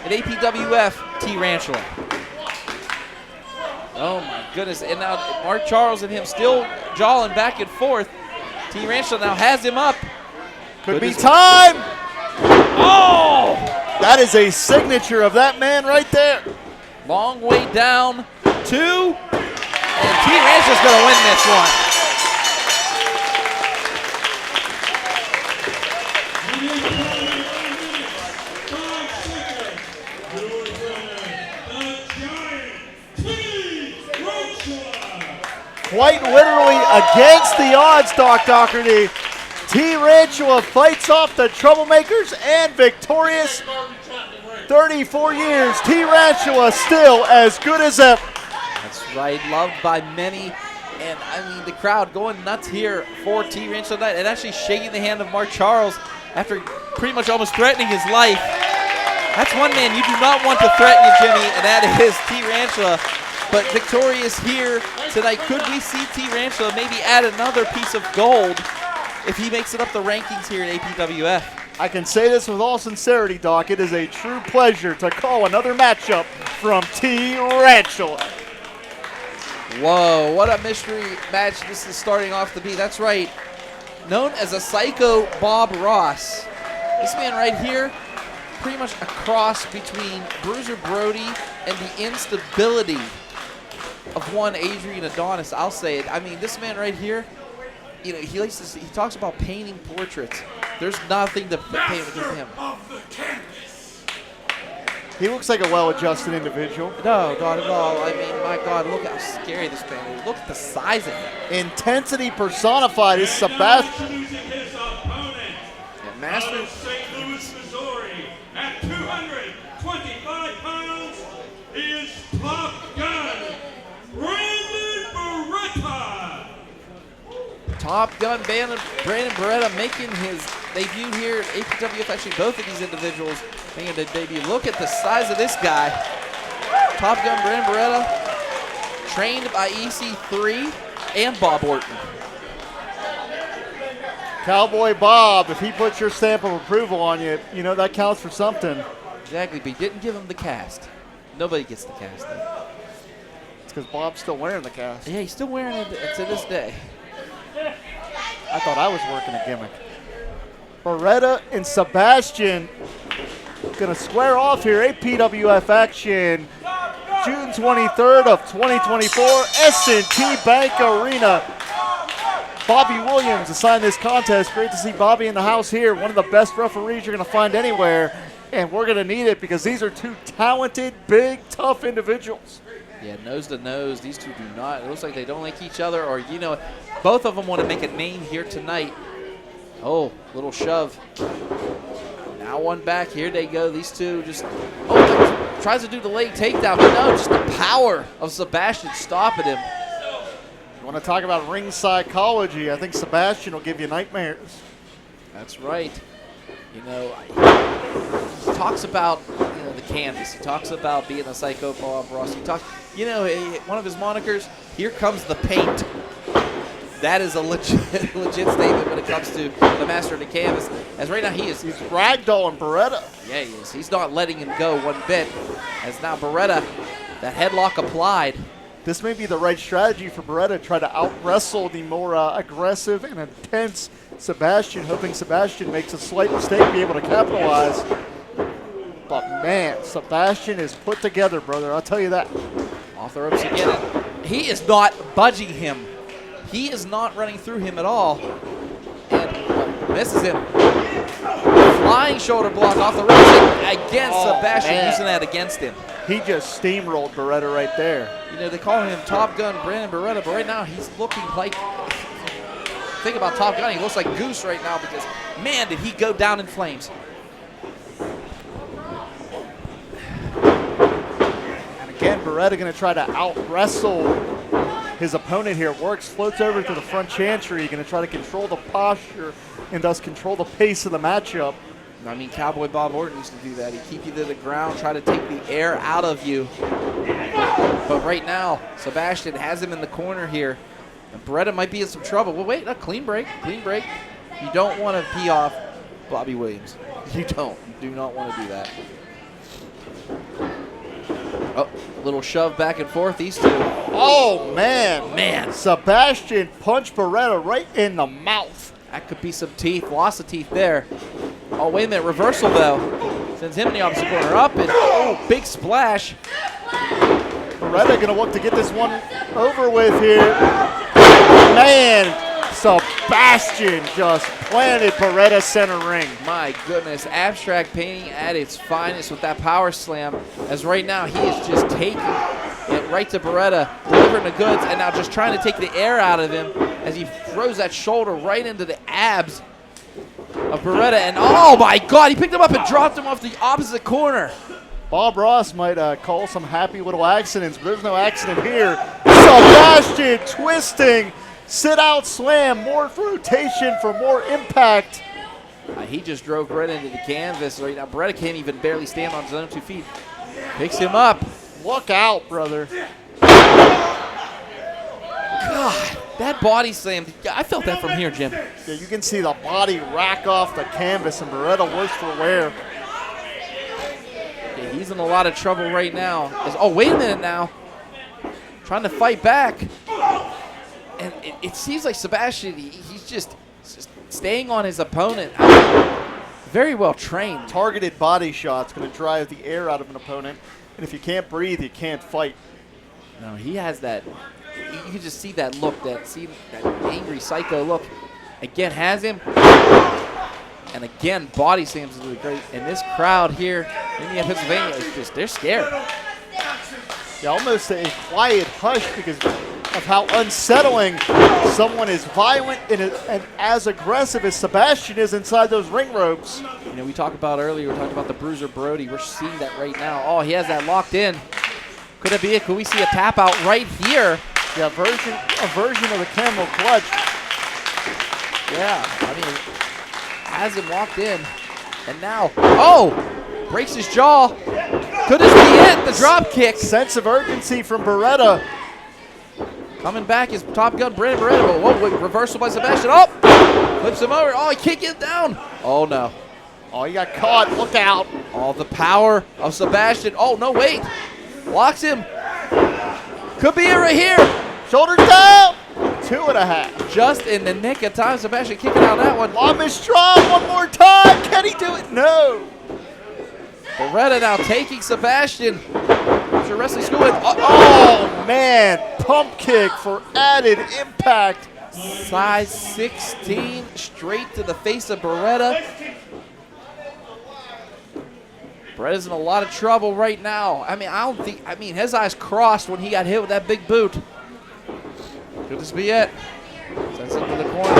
at APWF Tarantula. Oh my goodness, and now Mark Charles and him still jawing back and forth. Tarantula now has him up. Could be time. Oh! That is a signature of that man right there. Long way down, 2, and Tarantula's going to win this one. Quite literally against the odds, Doc Doherty. Tarantula fights off the Troublemakers and victorious. 34 years, Tarantula still as good as ever. That's right, loved by many. And I mean, the crowd going nuts here for Tarantula tonight and actually shaking the hand of Mark Charles after pretty much almost threatening his life. That's one man you do not want to threaten you, Jimmy, and that is Tarantula. But victorious here tonight. Could we see Tarantula maybe add another piece of gold if he makes it up the rankings here at APWF? I can say this with all sincerity, Doc. It is a true pleasure to call another matchup from Tarantula. Whoa, what a mystery match this is starting off to be. That's right. Known as a Psycho Bob Ross. This man right here, pretty much a cross between Bruiser Brody and the instability of one Adrian Adonis. I'll say it. I mean, this man right here, you know, he talks about painting portraits. There's nothing to paint with him. He looks like a well-adjusted individual. No, not at all. I mean, my God, look how scary this man is. Look at the size of him. Intensity personified is Sebastian. Yeah, Master. Missouri at 225 pounds, he is Top Gun Brandon Beretta. Top Gun Brandon Beretta making his debut here at APWF. Actually, both of these individuals making their debut. Look at the size of this guy. Top Gun Brandon Beretta, trained by EC3 and Bob Orton. Cowboy Bob, if he puts your stamp of approval on you, you know that counts for something. Exactly, but he didn't give him the cast. Nobody gets the cast, though. It's because Bob's still wearing the cast. Yeah, he's still wearing it to this day. I thought I was working a gimmick. Beretta and Sebastian gonna square off here. APWF action, June 23rd of 2024, S&T Bank Arena. Bobby Williams assigned this contest. Great to see Bobby in the house here. One of the best referees you're gonna find anywhere. And we're gonna need it because these are two talented, big, tough individuals. Yeah, nose to nose. These two do not. It looks like they don't like each other, or, you know, both of them want to make a name here tonight. Oh, little shove. Now one back. Here they go. These two just, oh, tries to do the leg takedown, but no, just the power of Sebastian stopping him. You want to talk about ring psychology? I think Sebastian will give you nightmares. That's right. You know, he talks about, you know, the canvas. He talks about being a Psycho Bob Ross. He talks, you know, one of his monikers, here comes the paint. That is a legit statement when it comes to the master of the canvas. As right now he's ragdolling Beretta. Yeah, he is. He's not letting him go one bit. As now Beretta, that headlock applied. This may be the right strategy for Beretta to try to out-wrestle the more aggressive and intense Sebastian, hoping Sebastian makes a slight mistake, be able to capitalize. But man, Sebastian is put together, brother. I'll tell you that. Off the ropes again. He is not budging him. He is not running through him at all. And misses him. Flying shoulder block off the ropes against Sebastian, man. using that against him. He just steamrolled Beretta right there. You know, they call him Top Gun Brandon Beretta, but right now he's looking like, think about Top Gun, he looks like Goose right now because, man, did he go down in flames. And again, Beretta going to try to out-wrestle his opponent here. Works, floats over to the front chantry, going to try to control the posture and thus control the pace of the matchup. I mean, Cowboy Bob Orton used to do that. He'd keep you to the ground, try to take the air out of you. But right now, Sebastian has him in the corner here. And Beretta might be in some trouble. Well, wait, a clean break, clean break. You don't want to pee off Bobby Williams. You don't. You do not want to do that. Oh, little shove back and forth, these two. Oh, man. Man. Sebastian punched Beretta right in the mouth. That could be some teeth, loss of teeth there. Oh, wait a minute, reversal though. Sends him in the opposite corner, up and big splash. Beretta gonna look to get this one over with here. Man, Sebastian just planted Beretta center ring. My goodness, abstract painting at its finest with that power slam. As right now, he is just taking it right to Beretta, delivering the goods, and now just trying to take the air out of him as he throws that shoulder right into the abs of Beretta. And oh my God, he picked him up and dropped him off the opposite corner. Bob Ross might call some happy little accidents, but there's no accident here. Sebastian twisting, sit out slam, more rotation for more impact. He just drove right into the canvas right now. Beretta can't even barely stand on his own 2 feet. Picks him up. Look out, brother. God, that body slam, I felt that from here, Jim. Yeah, you can see the body rack off the canvas, and Beretta worse for wear. Yeah, he's in a lot of trouble right now. Oh, wait a minute now. Trying to fight back. And it seems like Sebastian, he's just staying on his opponent. Very well trained. Targeted body shots going to drive the air out of an opponent. And if you can't breathe, you can't fight. No, he has that. You can just see that look, that angry psycho look. Again, has him. And again, body slams really great. And this crowd here in Indiana, Pennsylvania, is just, they're scared. Yeah, almost a quiet hush because of how unsettling someone as violent and as aggressive as Sebastian is inside those ring ropes. You know, we talked about earlier, we talked about the Bruiser Brody. We're seeing that right now. Oh, he has that locked in. Could it be it? Could we see a tap out right here? Yeah, a version of the camel clutch. Yeah, I mean, has him locked in. And now, oh, breaks his jaw. Could this be it? The drop kick. Sense of urgency from Beretta. Coming back is Top Gun Brandon Beretta. Whoa, wait, reversal by Sebastian. Oh, flips him over. Oh, he can't get down. Oh, no. Oh, he got caught. Look out. Oh, the power of Sebastian. Oh, no, wait. Locks him. Could be it right here. Shoulders down. 2.5. Just in the nick of time, Sebastian kicking out that one. Long is strong. One more time. Can he do it? No. Beretta now taking Sebastian to wrestling school. Oh, man. Pump kick for added impact. Size 16 straight to the face of Beretta. Beretta's in a lot of trouble right now. I mean, his eyes crossed when he got hit with that big boot. Could this be it? Sends him to the corner.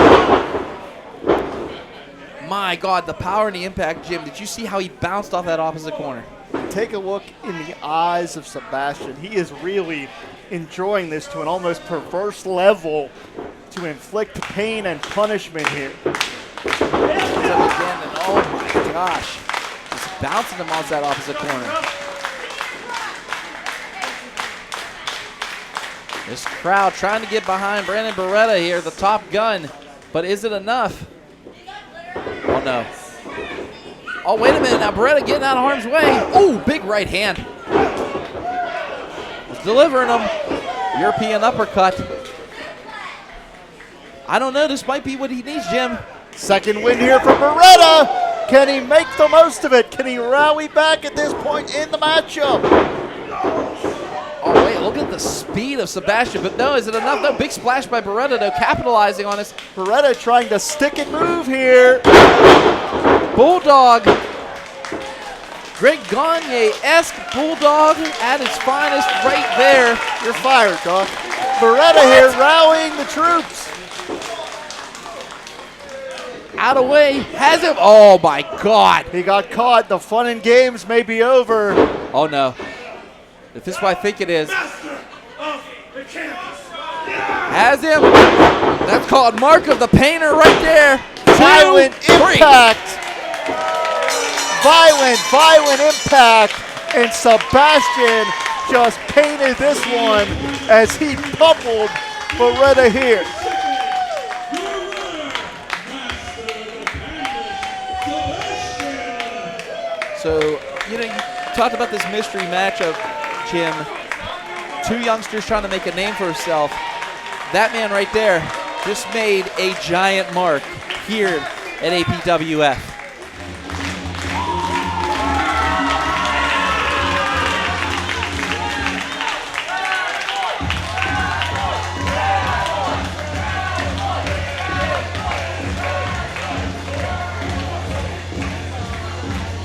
My God, the power and the impact, Jim. Did you see how he bounced off that opposite corner? Take a look in the eyes of Sebastian. He is really enjoying this to an almost perverse level to inflict pain and punishment here. Again, and oh my gosh. Just bouncing him off that opposite corner. This crowd trying to get behind Brandon Beretta here, the top gun. But is it enough? Oh, no. Oh, wait a minute. Now Beretta getting out of harm's way. Oh, big right hand. Was delivering him. European uppercut. I don't know. This might be what he needs, Jim. Second win here for Beretta. Can he make the most of it? Can he rally back at this point in the matchup? Oh, wait, look at the speed of Sebastian. But no, is it enough? No, big splash by Beretta, though, capitalizing on this. Beretta trying to stick and move here. Bulldog. Greg Gagne-esque Bulldog at its finest right there. You're fired, Doc. Beretta here rallying the troops. Out of way, has him. Oh, my God. He got caught. The fun and games may be over. Oh, no. If this is what I think it is. Has him. That's called Mark of the Painter right there. Violent 2, 3. impact. Violent impact. And Sebastian just painted this one as he pummeled Beretta here. So, you talked about this mystery matchup, Jim. Two youngsters trying to make a name for herself. That man right there just made a giant mark here at APWF.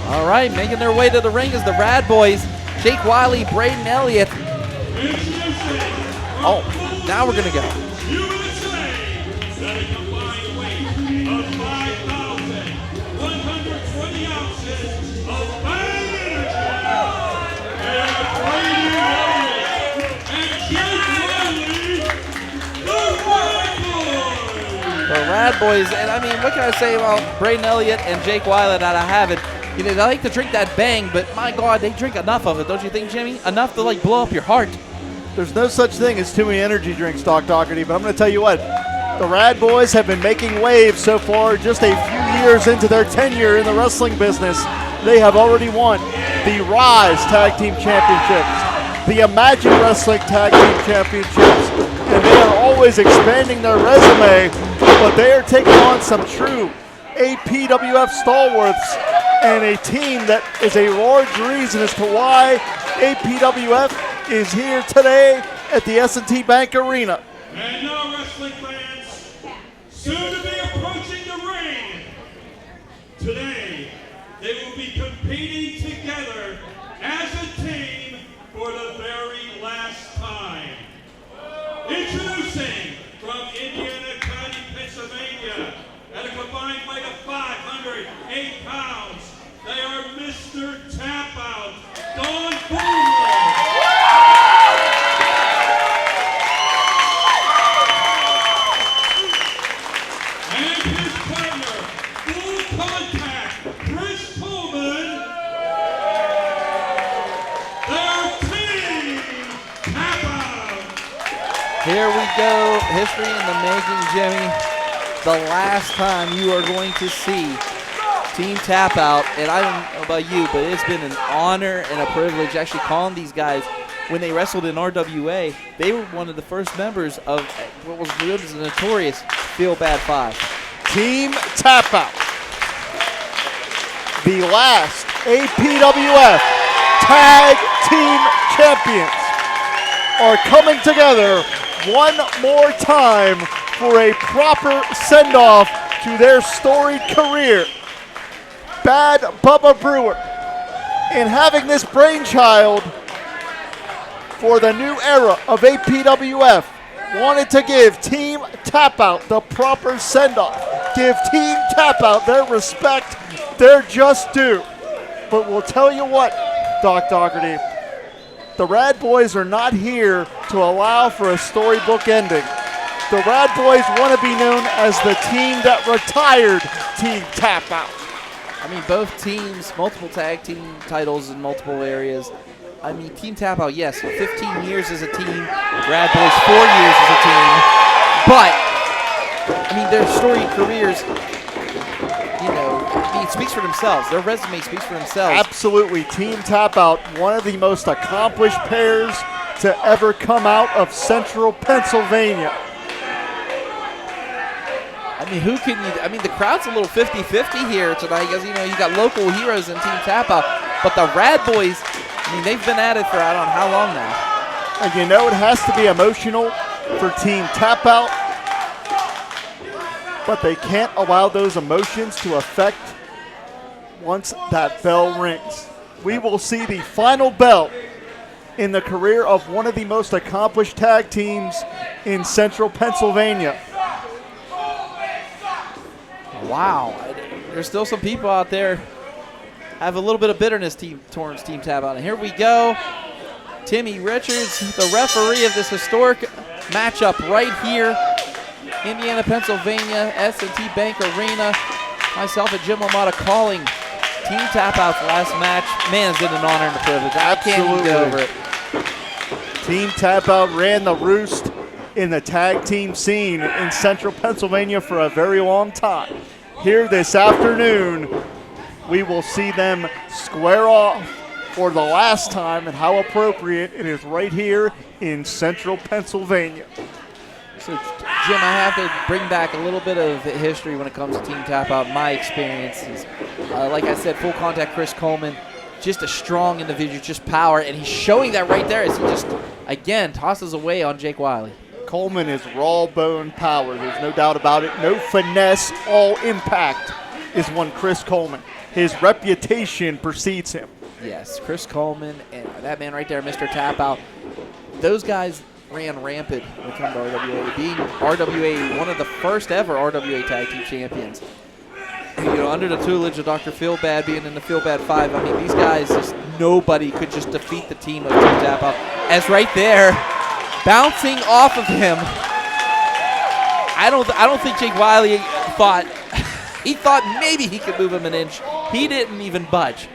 All right, making their way to the ring is the Rad Boys, Jake Wiley, Braden Elliott. Oh, now we're going to go. The Rad Boys, and I mean, what can I say about Braden Elliott and Jake Wiley that I haven't? They like to drink that Bang, but my God, they drink enough of it, don't you think, Jimmy? Enough to, blow up your heart. There's no such thing as too many energy drinks, Doc Doherty, but I'm going to tell you what. The Rad Boys have been making waves so far, just a few years into their tenure in the wrestling business. They have already won the Rise Tag Team Championships, the Imagine Wrestling Tag Team Championships, and they are always expanding their resume, but they are taking on some true APWF stalwarts and a team that is a large reason as to why APWF is here today at the S&T Bank Arena. And now, wrestling fans, soon to be approaching the ring. Today, they will be competing together as a team for the very last time. Introducing from Indiana County, Pennsylvania, at a combined weight of 508 pounds, they are Mr. Tap Out, Don Boomler. And his partner, Full Contact, Chris Coleman. Their team, Tap Out. Here we go, history in the making, Jimmy. The last time you are going to see Team Tap Out, and I don't know about you, but it's been an honor and a privilege actually calling these guys. When they wrestled in RWA, they were one of the first members of what was known as the notorious Feel Bad 5. Team Tap Out, the last APWF Tag Team Champions, are coming together one more time for a proper send-off to their storied career. Bad Bubba Brewer, in having this brainchild for the new era of APWF, wanted to give Team Tap Out the proper send-off. Give Team Tap Out their respect, their just due. But we'll tell you what, Doc Doherty, the Rad Boys are not here to allow for a storybook ending. The Rad Boys want to be known as the team that retired Team Tap Out. I mean, both teams, multiple tag team titles in multiple areas. I mean, Team Tap Out, yes, 15 years as a team. Rad Boys, 4 years as a team. But, I mean, their storied careers, you know, I mean, it speaks for themselves. Their resume speaks for themselves. Absolutely. Team Tap Out, one of the most accomplished pairs to ever come out of Central Pennsylvania. I mean, who can you, I mean, the crowd's a little 50-50 here tonight because, you know, you got local heroes in Team Tap Out. But the Rad Boys, I mean, they've been at it for I don't know how long now. And you know it has to be emotional for Team Tap Out, but they can't allow those emotions to affect once that bell rings. We will see the final bell in the career of one of the most accomplished tag teams in Central Pennsylvania. Wow. There's still some people out there have a little bit of bitterness towards Team Tap Out. And here we go. Timmy Richards, the referee of this historic matchup right here, Indiana, Pennsylvania, S&T Bank Arena. Myself and Jim LaMotta calling Team Tap Out's last match. Man, it's been an honor and a privilege. I can't even get over it. Team Tap Out ran the roost in the tag team scene in Central Pennsylvania for a very long time. Here this afternoon, we will see them square off for the last time, and how appropriate it is right here in Central Pennsylvania. So, Jim, I have to bring back a little bit of history when it comes to Team Tap Out. My experiences, like I said, full contact Chris Coleman, just a strong individual, just power, and he's showing that right there as he just, again, tosses away on Jake Wiley. Coleman is raw bone power. There's no doubt about it. No finesse, all impact is one Chris Coleman. His reputation precedes him. Yes, Chris Coleman and that man right there, Mr. Tap Out. Those guys ran rampant when it comes to RWA, being RWA, one of the first ever RWA Tag Team Champions. And, you know, under the tutelage of Dr. Phil Bad being in the Phil Bad 5, I mean, these guys, just nobody could just defeat the team of Team Tap Out. As right there, bouncing off of him, I don't think Jake Wiley thought, he thought maybe he could move him an inch. He didn't even budge.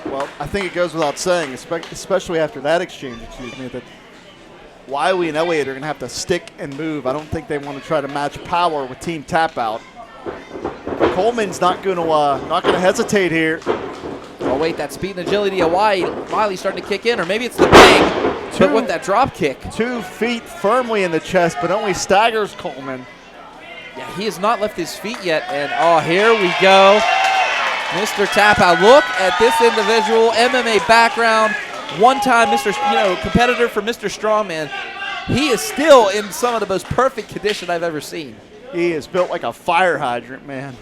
Well, I think it goes without saying, especially after that exchange, that Wiley and Elliott are going to have to stick and move. I don't think they want to try to match power with Team Tap Out. Coleman's not going to hesitate here. Oh wait, that speed and agility of Wiley starting to kick in, or maybe it's the bang, but with that drop kick. 2 feet firmly in the chest, but only staggers Coleman. Yeah, he has not left his feet yet, and oh, here we go. Mr. Tap Out, look at this individual, MMA background, one-time competitor for Mr. Strongman. He is still in some of the most perfect condition I've ever seen. He is built like a fire hydrant, man.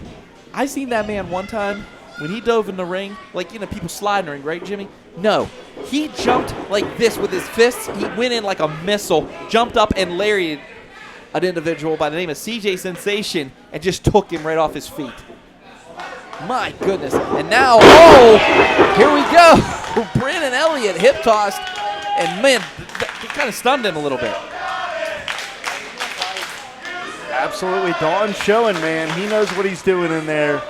I seen that man one time when he dove in the ring, like, you know, people slide in the ring, right, Jimmy? No, he jumped like this with his fists. He went in like a missile, jumped up and lariated an individual by the name of CJ Sensation and just took him right off his feet. My goodness. And now, oh, here we go. Brandon Elliott hip tossed, and man, it kind of stunned him a little bit. Absolutely, Don showing, man. He knows what he's doing in there.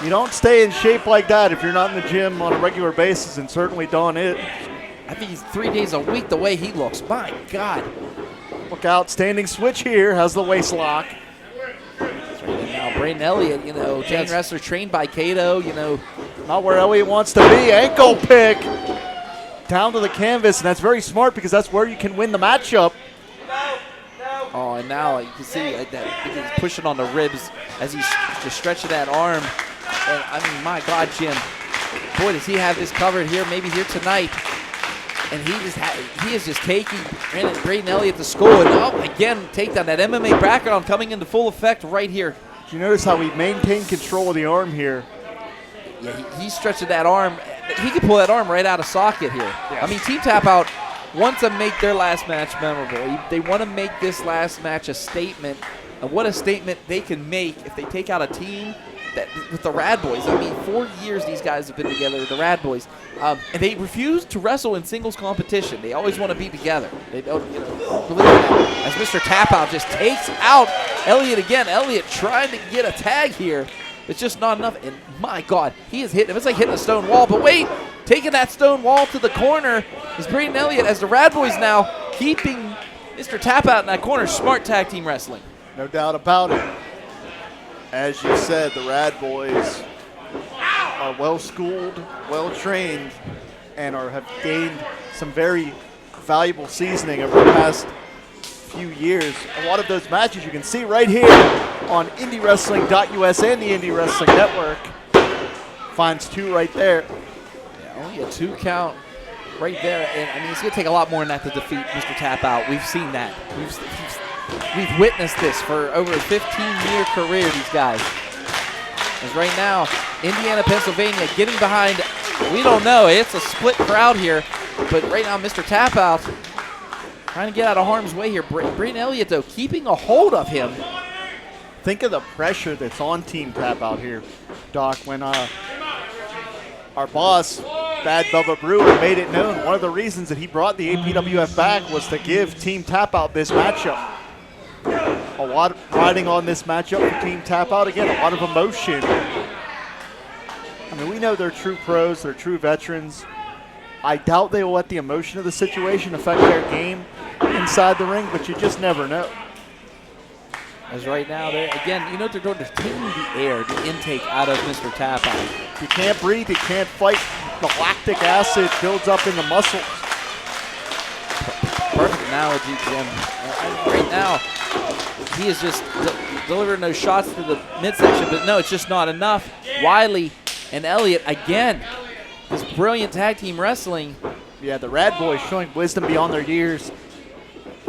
You don't stay in shape like that if you're not in the gym on a regular basis, and certainly Don is. I think he's 3 days a week the way he looks. My God. Look out, standing switch here, has the waist lock. And now Brandon Elliott, you know, chain wrestler trained by Cato, you know. Not where Elliott wants to be. Ankle pick down to the canvas, and that's very smart because that's where you can win the matchup. Oh, and now you can see that he's pushing on the ribs as he's just stretching that arm. And I mean, my God, Jim, boy, does he have this covered here, maybe here tonight. And he is just taking Brayden Elliott to school. And oh, again, takedown. That MMA background coming into full effect right here. Did you notice how he maintained control of the arm here? Yeah, he's stretching that arm. He can pull that arm right out of socket here. Yes. I mean, Team Tap Out wants to make their last match memorable. They want to make this last match a statement. And what a statement they can make if they take out a team that, with the Rad Boys. I mean, 4 years these guys have been together with the Rad Boys. And they refuse to wrestle in singles competition. They always want to be together. They don't, believe that. As Mr. Tap Out just takes out Elliott again. Elliott trying to get a tag here. It's just not enough. And my God, he is hitting him. It's like hitting a stone wall. But wait, taking that stone wall to the corner is Braden Elliott as the Rad Boys now keeping Mr. Tap Out in that corner. Smart tag team wrestling. No doubt about it. As you said, the Rad Boys are well-schooled, well-trained, and have gained some very valuable seasoning over the past few years. A lot of those matches you can see right here on IndieWrestling.us and the Indie Wrestling Network. Finds 2 right there. Yeah, only a 2 count right there. And I mean, it's going to take a lot more than that to defeat Mr. Tap Out. We've seen that. We've witnessed this for over a 15-year career, these guys. As right now, Indiana, Pennsylvania getting behind, we don't know. It's a split crowd here. But right now, Mr. Tap Out trying to get out of harm's way here. Braden Elliott, though, keeping a hold of him. Think of the pressure that's on Team Tap Out here, Doc. When our boss, Bad Bubba Brewer, made it known, one of the reasons that he brought the APWF back was to give Team Tap Out this matchup. A lot riding on this matchup for Team Tap Out. Again, a lot of emotion. I mean, we know they're true pros, they're true veterans. I doubt they will let the emotion of the situation affect their game inside the ring, but you just never know. As right now, again, you know what they're doing? They're taking the air, the intake out of Mr. Tap Out. If you can't breathe, you can't fight. The lactic acid builds up in the muscles. Perfect analogy, Jim. Right now, he is just delivering those shots to the midsection, but no, it's just not enough. Wiley and Elliott, again, this brilliant tag team wrestling. Yeah, the Rad Boys showing wisdom beyond their years.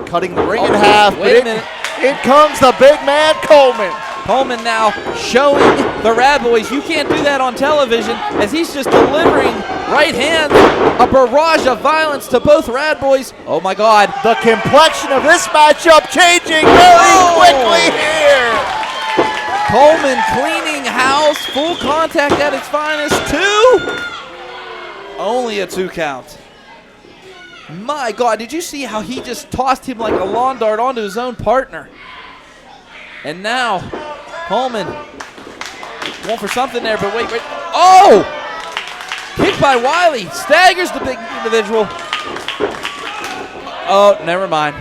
Cutting the ring in half. Wait a minute. In comes the big man, Coleman. Coleman now showing the Rad Boys you can't do that on television as he's just delivering right hands, a barrage of violence to both Rad Boys. Oh my God. The complexion of this matchup changing very quickly here. Coleman cleaning house, full contact at its finest. 2. Only a 2 count. My God, did you see how he just tossed him like a lawn dart onto his own partner? And now, Coleman going for something there, but wait. Oh! Kick by Wiley, staggers the big individual. Oh, never mind.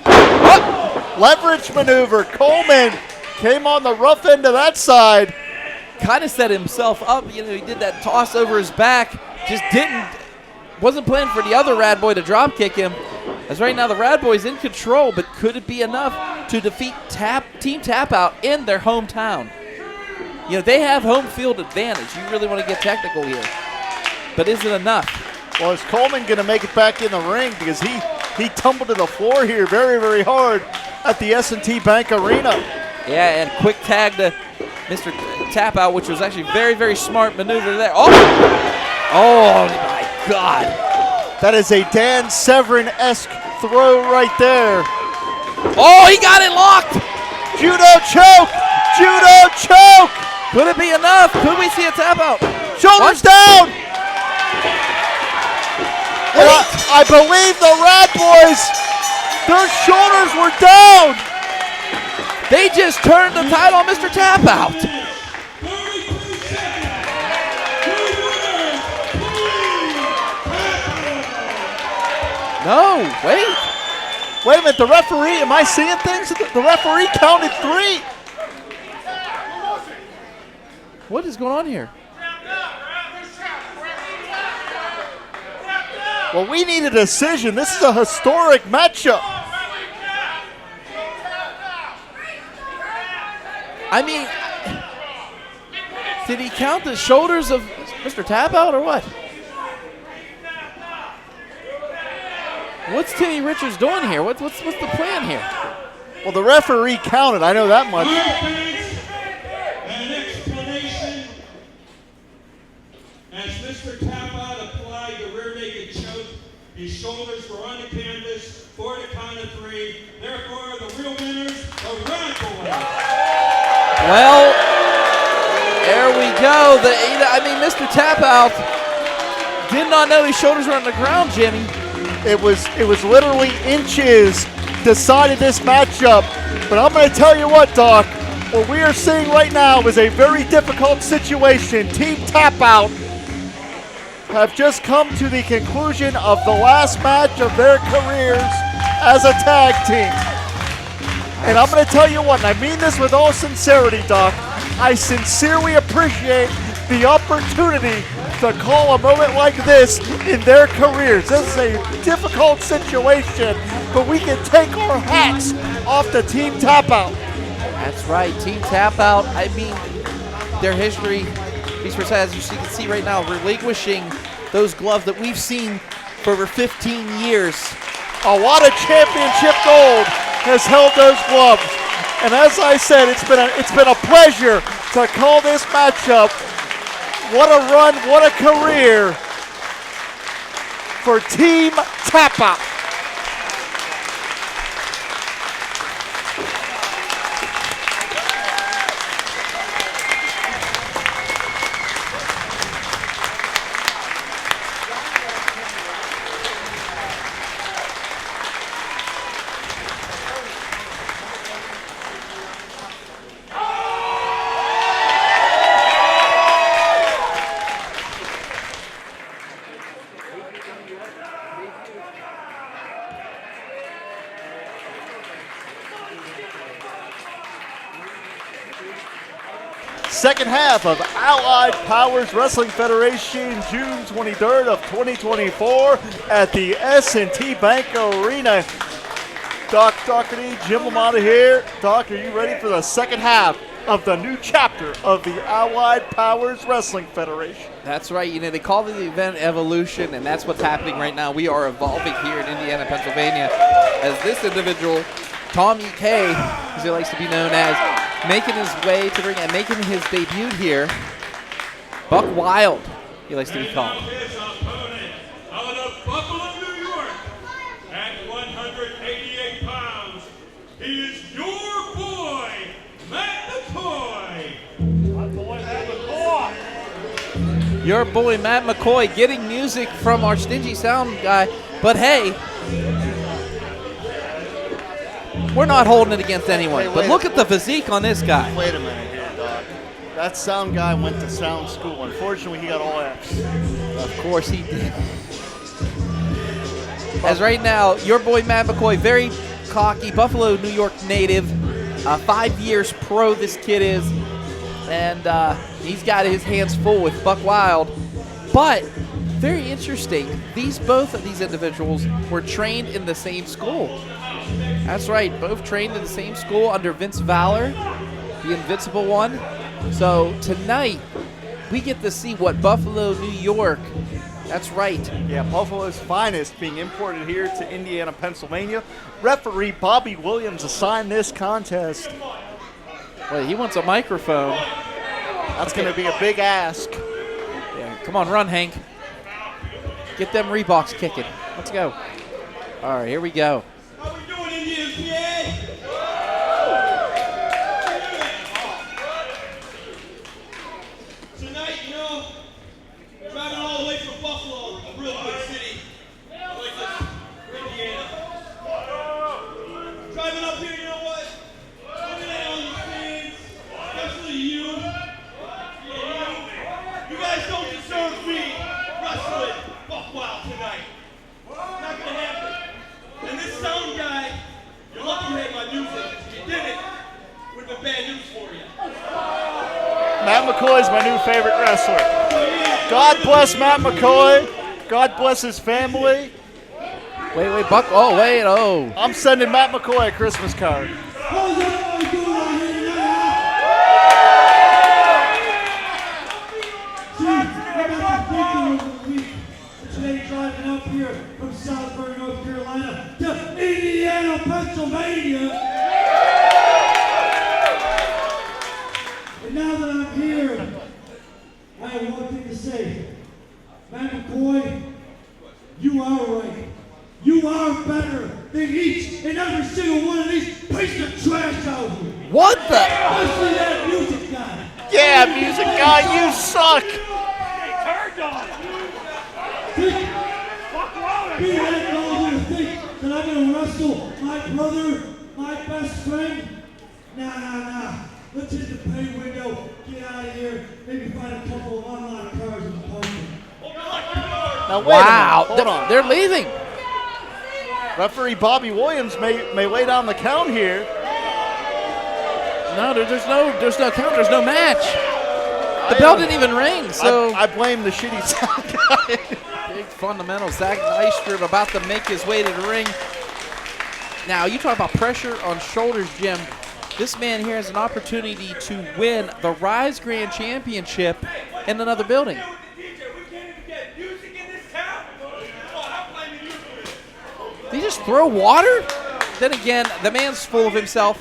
Oh! Leverage maneuver. Coleman came on the rough end of that side. Kind of set himself up. You know, he did that toss over his back. Just wasn't planning for the other Rad Boy to drop kick him. As right now the Rad Boy's in control, but could it be enough to defeat Team Tap Out in their hometown? You know, they have home field advantage. You really want to get technical here. But is it enough? Well, is Coleman going to make it back in the ring? Because he tumbled to the floor here very, very hard at the S&T Bank Arena. Yeah, and quick tag to Mr. Tap Out, which was actually very, very smart maneuver there. Oh my God. That is a Dan Severn-esque throw right there. Oh, he got it locked. Judo choke. Judo choke. Could it be enough? Could we see a tap out? Shoulders down. And I believe the Rad Boys, their shoulders were down. They just turned the title on Mr. Tap Out. No, wait. Wait a minute, the referee, am I seeing things? The referee counted 3. What is going on here? Well, we need a decision. This is a historic matchup. I mean, did he count the shoulders of Mr. Tap Out or what? What's Timmy Richards doing here? What's the plan here? Well, the referee counted. I know that much. An explanation as Mr. Tap Out applied the rear naked choke. His shoulders were on the canvas for the count of 3. Therefore, the real winners are Rad Boys. Well, there we go. Mr. Tap Out did not know his shoulders were on the ground, Jimmy. It was literally inches decided this matchup. But I'm going to tell you what, Doc, what we are seeing right now is a very difficult situation. Team Tap Out have just come to the conclusion of the last match of their careers as a tag team. And I'm going to tell you what, and I mean this with all sincerity, Doc, I sincerely appreciate the opportunity to call a moment like this in their careers. This is a difficult situation, but we can take our hats off to Team Tap Out. That's right, Team Tap Out. I mean, their history, as you can see right now, relinquishing those gloves that we've seen for over 15 years. A lot of championship gold has held those gloves. And as I said, it's been a pleasure to call this matchup. What a run, what a career for Team Tap Out. Second half of Allied Powers Wrestling Federation, June 23rd of 2024 at the S&T Bank Arena. Doc Doherty, Jim LaMotta here. Doc, are you ready for the second half of the new chapter of the Allied Powers Wrestling Federation? That's right. You know, they call the event Evolution, and that's what's happening right now. We are evolving here in Indiana, Pennsylvania, as this individual, Tommy K, as he likes to be known as, making his way to the ring and making his debut here. Buck Wild, he likes to be called. His opponent out of Buffalo, New York, at 188 pounds, he is your boy, Matt McCoy. Your boy, Matt McCoy, getting music from our stingy sound guy. But hey, we're not holding it against anyone. But look at the physique on this guy. Wait a minute here, Doc. That sound guy went to sound school. Unfortunately, he got all F's. Of course he did. As right now, your boy Matt McCoy, very cocky, Buffalo, New York native. 5 years pro this kid is. And he's got his hands full with Buck Wild. But very interesting, both of these individuals were trained in the same school. That's right, both trained in the same school under Vince Valor, the Invincible One. So tonight, we get to see what Buffalo, New York, that's right. Yeah, Buffalo's finest being imported here to Indiana, Pennsylvania. Referee Bobby Williams assigned this contest. Wait, he wants a microphone. That's going to be a big ask. Yeah, come on, run, Hank. Get them Reeboks kicking. Let's go. All right, here we go. How we doing, Indians, yeah? Tonight, you know, driving all the way from Buffalo, a real big city, like this, Indiana. Driving up here, you know what? Looking at all you fans, especially you. Yeah, you guys don't deserve me wrestling Buck Wild tonight. Not gonna happen. And this sound guy, you're lucky you had my music. If you didn't, would have been bad news for you. Matt McCoy is my new favorite wrestler. God bless Matt McCoy. God bless his family. Wait, Buck. Oh, wait, oh. I'm sending Matt McCoy a Christmas card. How's everybody doing out here tonight? See, I got the thinking over the week. Today driving up here from Southburg, North Carolina to Indiana, Pennsylvania. And now that I'm here, I have one thing to say. Matt McCoy, you are right. You are better than each and every single one of these pieces of trash out here. What the? Especially that music guy. Yeah, music guy, you suck. Be that all you think that I'm gonna wrestle my brother, my best friend? Nah. Let's hit the pay window, get out of here, maybe find a couple of online cars in the parking. Now, wait Wow. a minute. Hold on. They're leaving. Referee Bobby Williams may lay down the count here. No, there's no count. There's no match. The bell didn't even ring. So I blame the shitty sound guy. big fundamental. Zach Nystrom about to make his way to the ring. Now, you talk about pressure on shoulders, Jim. This man here has an opportunity to win the Rise Grand Championship in another building. Did he just throw water? Then again, the man's full of himself.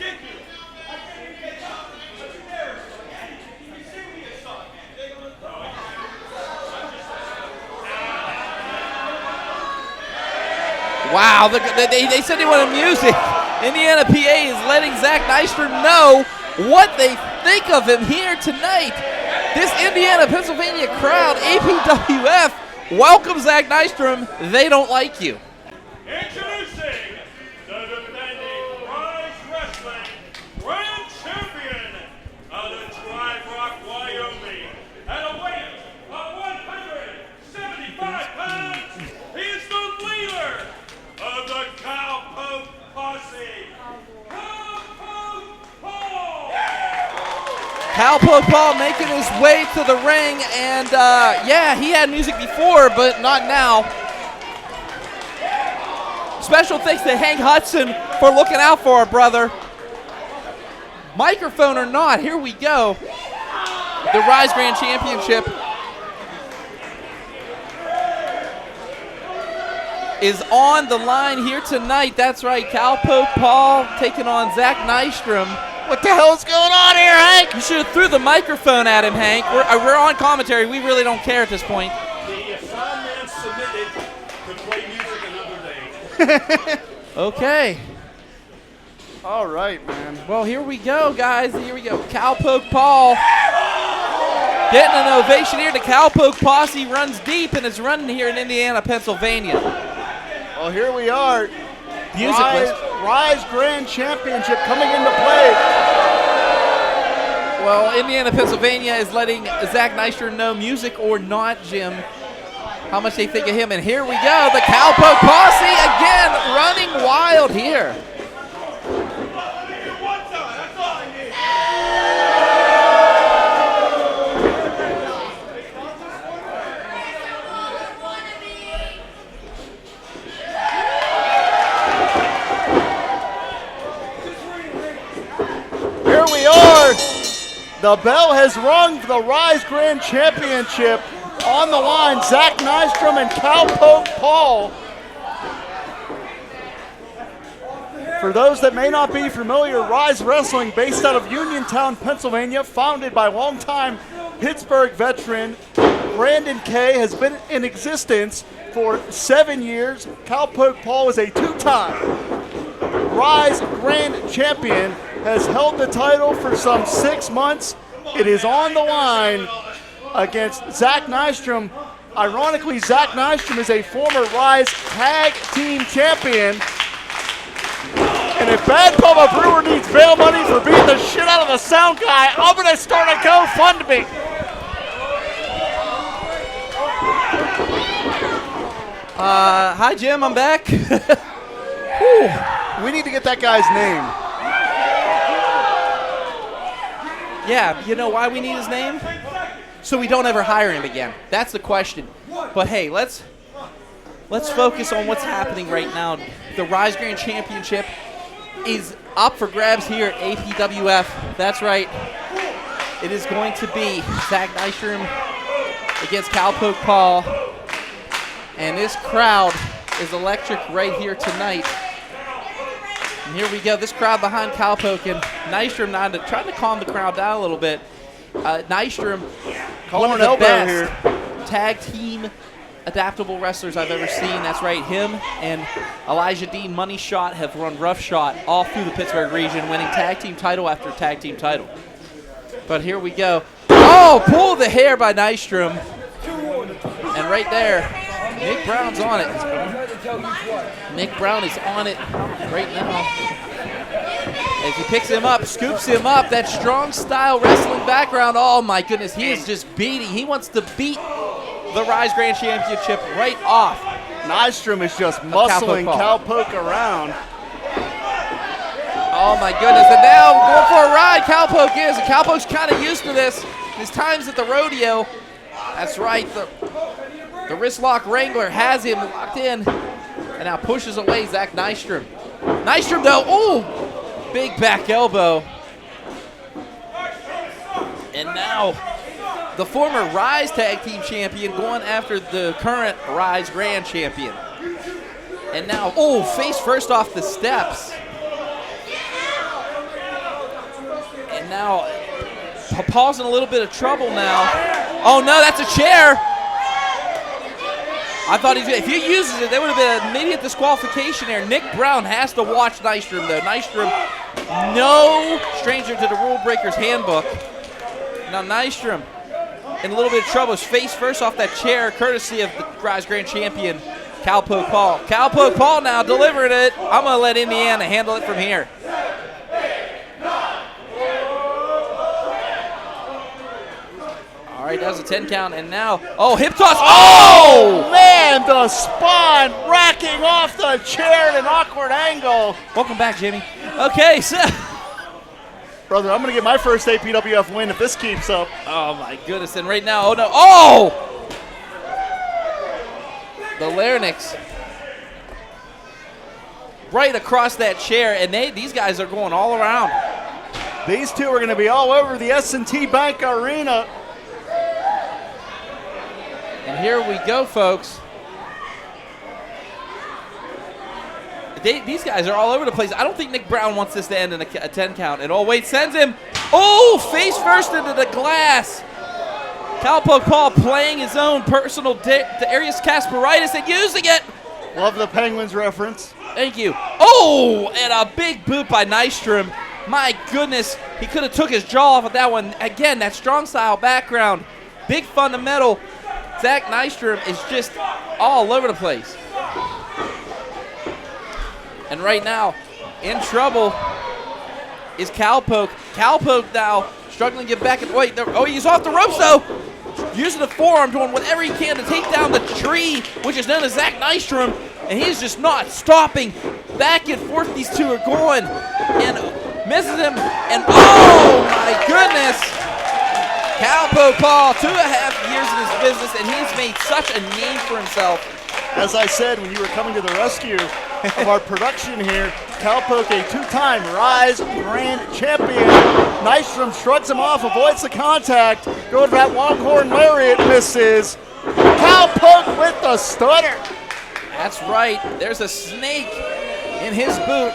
Wow, they said they wanted music. Indiana, PA is letting Zach Nystrom know what they think of him here tonight. This Indiana, Pennsylvania crowd, APWF, welcome Zach Nystrom. They don't like you. Introducing the defending Rise Wrestling Grand Champion out of Dry Rock, Wyoming, at a weight of 175 pounds. He is the leader of the Cowpoke Posse, Cowpoke Paul. Cowpoke Paul making his way to the ring, and yeah, he had music before, but not now. Special thanks to Hank Hudson for looking out for our brother. Microphone or not, here we go. The Rise Grand Championship is on the line here tonight. That's right, Cowpoke Paul taking on Zach Nystrom. What the hell's going on here, Hank? You should have threw the microphone at him, Hank. We're on commentary. We really don't care at this point. The assignment submitted to play music another day. Okay. All right, man. Well, here we go, guys. Here we go. Cowpoke Paul getting an ovation here. The Cowpoke Posse runs deep and is running here in Indiana, Pennsylvania. Well, here we are. Musicless. Rise Grand Championship coming into play. Well, Indiana, Pennsylvania is letting Zach Nystrom know, music or not, Jim, how much they think of him. And here we go. The Cowpoke Posse again running wild here. Here we are. The bell has rung for the Rise Grand Championship. On the line, Zach Nystrom and Cowpoke Paul. For those that may not be familiar, Rise Wrestling, based out of Uniontown, Pennsylvania, founded by longtime Pittsburgh veteran Brandon Kay, has been in existence for 7 years. Cowpoke Paul is a two-time Rise Grand Champion, has held the title for some 6 months. It is on the line against Zach Nystrom. Ironically, Zach Nystrom is a former Rise Tag Team Champion. And if Bad Papa Brewer needs bail money for beating the shit out of the sound guy, I'm going to start a GoFundMe. Hi, Jim. I'm back. We need to get that guy's name. Yeah, you know why we need his name? So we don't ever hire him again. That's the question. But hey, let's focus on what's happening right now. The Rise Grand Championship is up for grabs here at APWF. That's right. It is going to be Zach Nystrom against Cowpoke Paul. And this crowd is electric right here tonight. And here we go. This crowd behind Cowpoke and Nystrom trying to calm the crowd down a little bit. Nystrom, one of the best tag team adaptable wrestlers I've ever seen. That's right. Him and Elijah Dean Money Shot have run roughshod all through the Pittsburgh region, winning tag team title after tag team title. But here we go. Oh, pull the hair by Nystrom. And right there, Nick Brown's on it. Nick Brown is on it right now. As he picks him up, scoops him up, that strong style wrestling background. Oh my goodness, he is just beating. He wants to beat the Rise Grand Championship right off. Nystrom is just muscling Cowpoke around. Oh my goodness, and now going for a ride, Cowpoke is. And Cowpoke's kind of used to this. His times at the rodeo. That's right, the wrist lock Wrangler has him locked in. And now pushes away Zach Nystrom. Nystrom though, ooh, big back elbow. And now the former Rise Tag Team Champion going after the current Rise Grand Champion. And now, oh, face first off the steps. And now, Paul's in a little bit of trouble now. Oh no, that's a chair. I thought if he uses it, there would have been an immediate disqualification there. Nick Brown has to watch Nystrom though. Nystrom, no stranger to the Rule Breakers handbook. Now Nystrom in a little bit of trouble. His face first off that chair, courtesy of the Rise Grand Champion, Cowpoke Paul. Cowpoke Paul now delivering it. I'm going to let Indiana handle it from here. All right, that was a 10 count, and now, oh, hip toss. Oh, man, the spawn racking off the chair at an awkward angle. Welcome back, Jimmy. Okay, so. Brother, I'm going to get my first APWF win if this keeps up. Oh, my goodness. And right now, oh, no. Oh! The larynx. Right across that chair. And these guys are going all around. These two are going to be all over the S&T Bank Arena. And here we go, folks. These guys are all over the place. I don't think Nick Brown wants this to end in a 10 count. And oh, wait, sends him. Oh, face first into the glass. Cowpoke Paul playing his own personal Darius Kasparaitis and using it. Love the Penguins reference. Thank you. Oh, and a big boot by Nystrom. My goodness, he could have took his jaw off of that one. Again, that strong style background. Big fundamental. Zach Nystrom is just all over the place. And right now, in trouble is Cowpoke. Cowpoke now struggling to get back. Wait, oh, he's off the ropes though. Using the forearm, doing whatever he can to take down the tree, which is known as Zach Nystrom. And he's just not stopping. Back and forth these two are going. And misses him. And oh my goodness. Cowpoke Paul, 2.5 years in his business, and he's made such a name for himself. As I said when you were coming to the rescue of our production here, Cowpoke, a two-time Rise Grand Champion. Nystrom shrugs him off, avoids the contact, goes for that Longhorn Lariat, misses. Cowpoke with the stutter. That's right. There's a snake in his boot.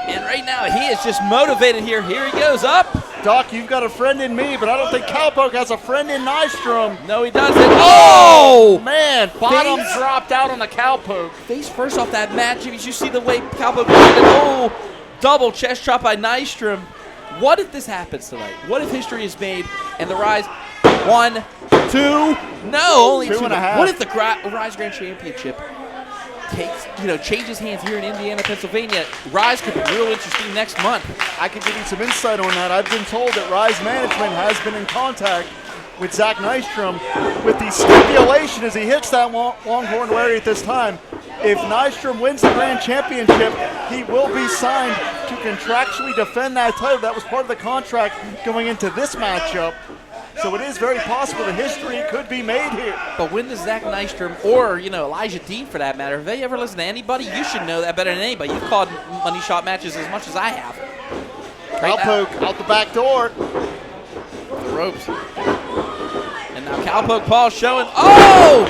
And right now, he is just motivated here. Here he goes up. Doc, you've got a friend in me, but I don't think Cowpoke has a friend in Nystrom. No, he doesn't. Oh! Man, bottom dropped out on the Cowpoke. Face first off that match. Did you see the way Cowpoke landed? Oh, double chest chop by Nystrom. What if this happens tonight? What if history is made and the Rise 1, 2, no, only 2.5. What if the Rise Grand Championship changes hands here in Indiana, Pennsylvania? Rise could be real interesting next month. I could give you some insight on that. I've been told that Rise management has been in contact with Zach Nystrom with the stipulation as he hits that Longhorn Lariat this time. If Nystrom wins the Grand Championship, he will be signed to contractually defend that title. That was part of the contract going into this matchup. So it is very possible that history could be made here. But when does Zach Nystrom, or Elijah Dean for that matter, have they ever listened to anybody? You should know that better than anybody. You've called money shot matches as much as I have. Cowpoke out the back door. The ropes. And now Cowpoke Paul showing. Oh!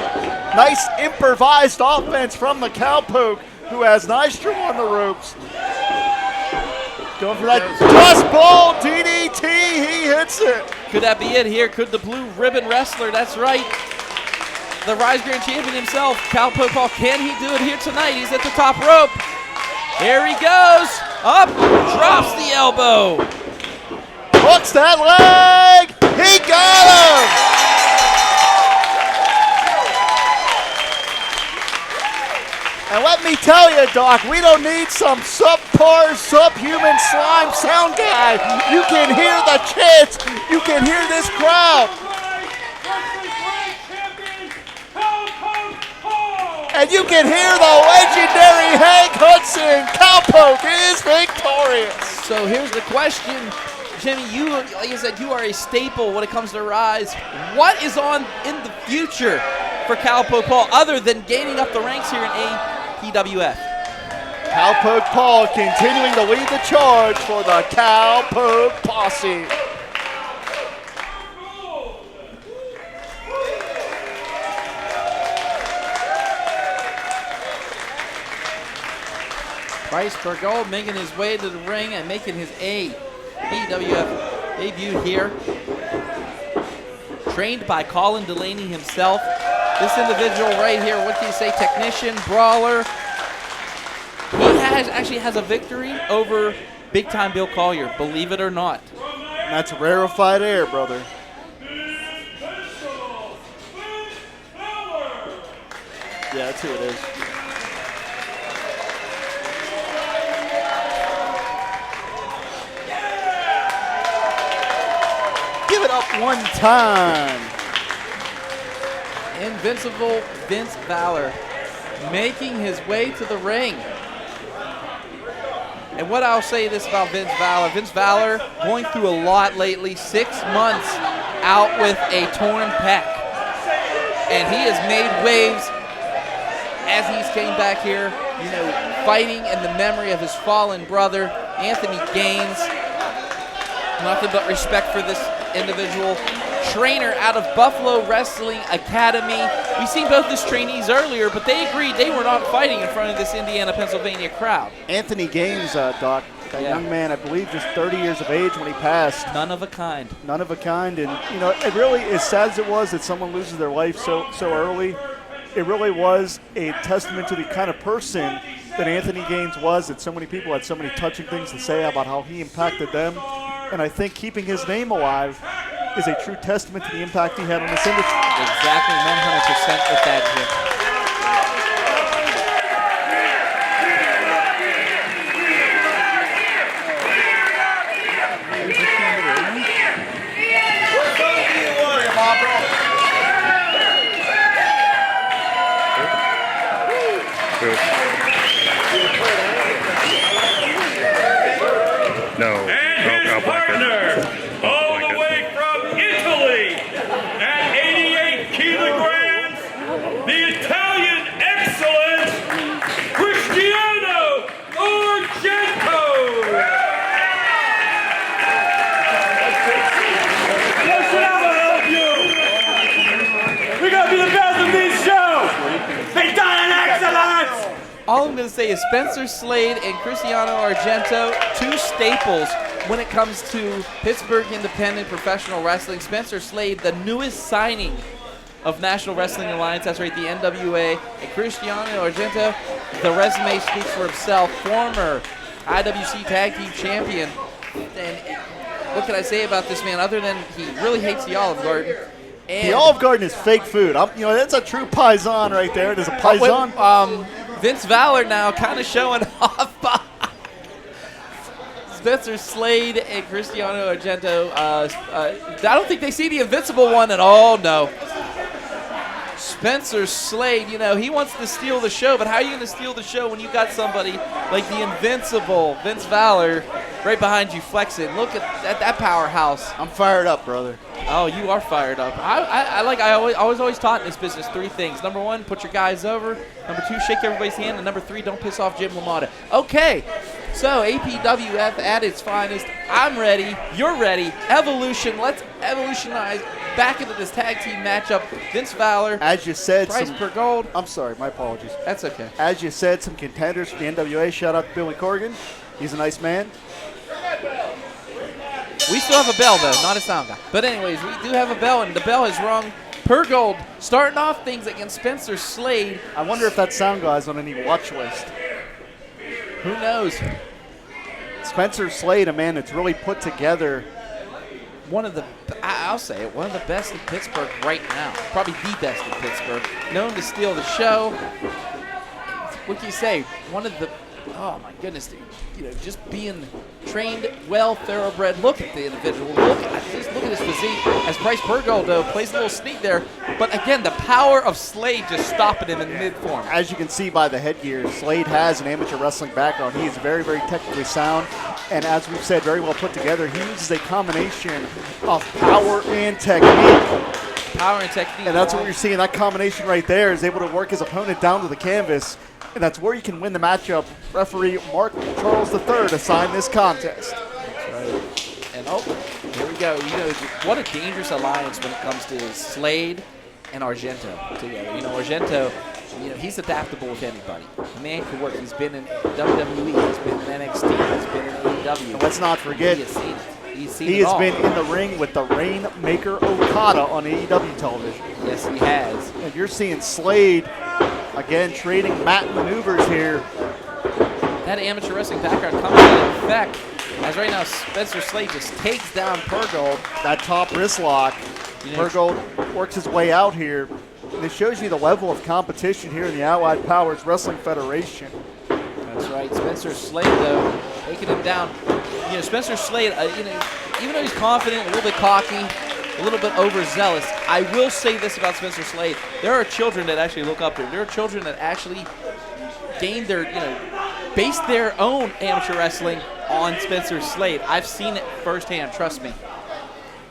Nice improvised offense from the Cowpoke, who has Nystrom on the ropes. Going for that dust ball DDT. He hits it. Could that be it here? Could the blue ribbon wrestler, that's right, the Rise Grand Champion himself, Cowpoke Paul, can he do it here tonight? He's at the top rope. Here he goes. Up, drops the elbow. Hooks that leg. He got him. And let me tell you, Doc, we don't need some subpar, subhuman slime sound guy. You can hear the chants. You can hear this crowd. And you can hear the legendary Hank Hudson. Cowpoke is victorious. So here's the question, Jimmy. You, like I said, you are a staple when it comes to Rise. What is on in the future for Cowpoke Paul other than gaining up the ranks here in APWF? Cowpoke Paul continuing to lead the charge for the Cowpoke Posse. Bryce Bergold making his way to the ring and making his APWF debut here. Trained by Colin Delaney himself. This individual right here, what do you say, technician, brawler. He actually has a victory over Bigtime Bill Collier, believe it or not. And that's rarefied air, brother. Yeah, that's who it is. Give it up one time. Invincible Vince Valor making his way to the ring. And what I'll say this about Vince Valor going through a lot lately, 6 months out with a torn pec. And he has made waves as he's came back here, you know, fighting in the memory of his fallen brother, Anthony Gaines. Nothing but respect for this individual. Trainer out of Buffalo Wrestling Academy. We've seen both his trainees earlier, but they agreed they were not fighting in front of this Indiana, Pennsylvania crowd. Anthony Gaines, Doc, that young man, I believe just 30 years of age when he passed. None of a kind. None of a kind. And, you know, it really, as sad as it was that someone loses their life so early, it really was a testament to the kind of person that Anthony Gaines was, that so many people had so many touching things to say about how he impacted them. And I think keeping his name alive is a true testament to the impact he had on this industry. Exactly, 100% with that, Jim. No. And his partner, all the way from Italy, at 88 kilograms, the Italian excellence, Cristiano Argento. What's up, all of you? We're gonna be the best of this show. Italian excellence. All I'm going to say is Spencer Slade and Cristiano Argento, two staples when it comes to Pittsburgh independent professional wrestling. Spencer Slade, the newest signing of National Wrestling Alliance, that's right, the NWA. And Cristiano Argento, the resume speaks for himself, former IWC Tag Team Champion. And what can I say about this man other than he really hates the Olive Garden? And The Olive Garden is fake food. You know, that's a true paisan right there. It is a paisan. Vince Valor now kind of showing off by Spencer Slade and Cristiano Argento. I don't think they see the invincible one at all, no. Spencer Slade, you know, he wants to steal the show, but how are you going to steal the show when you got somebody like the invincible Vince Valor right behind you flexing? Look at that powerhouse. I'm fired up, brother. Oh, you are fired up. I always taught in this business 3 things. Number 1, put your guys over. Number 2, shake everybody's hand. And number 3, don't piss off Jim LaMotta. Okay, so APWF at its finest. I'm ready. You're ready. Evolution. Let's evolutionize back into this tag team matchup. Vince Valor. As you said, Bryce Bergold. I'm sorry, my apologies. That's okay. As you said, some contenders for the NWA. Shout out to Billy Corgan. He's a nice man. We still have a bell, though, not a sound guy. But anyways, we do have a bell, and the bell has rung. Bergold starting off things against Spencer Slade. I wonder if that sound guy's on any watch list. Who knows? Spencer Slade, a man that's really put together. One of the, I'll say it, one of the best in Pittsburgh right now. Probably the best in Pittsburgh. Known to steal the show. what can you say? One of the, oh my goodness, you know, just being trained well, thoroughbred. Look at the individual. Look at his physique. As Bryce Bergold, though, plays a little sneak there. But again, the power of Slade just stopping him in mid-form. As you can see by the headgear, Slade has an amateur wrestling background. He is very, very technically sound. And as we've said, very well put together. He uses a combination of power and technique. Power and technique. And that's what you're seeing. That combination right there is able to work his opponent down to the canvas. And that's where you can win the matchup. Referee Mark Charles III assigned this contest. That's right. And oh, here we go. You know, what a dangerous alliance when it comes to Slade and Argento together. You know, Argento, you know, he's adaptable with anybody. The man can work. He's been in WWE. He's been in NXT. He's been in AEW. And let's not forget, he has seen it. He has been in the ring with the Rainmaker Okada on AEW television. Yes, he has. And you're seeing Slade, again, trading mat maneuvers here. That amateur wrestling background coming into effect. As right now, Spencer Slade just takes down Bergold. That top wrist lock. You know, Bergold works his way out here. And it shows you the level of competition here in the Allied Powers Wrestling Federation. That's right. Spencer Slade, though, taking him down. You know, Spencer Slade, you know, even though he's confident, a little bit cocky, a little bit overzealous, I will say this about Spencer Slade. There are children that actually look up to him. There are children that actually gained their, you know, based their own amateur wrestling on Spencer Slade. I've seen it firsthand, trust me.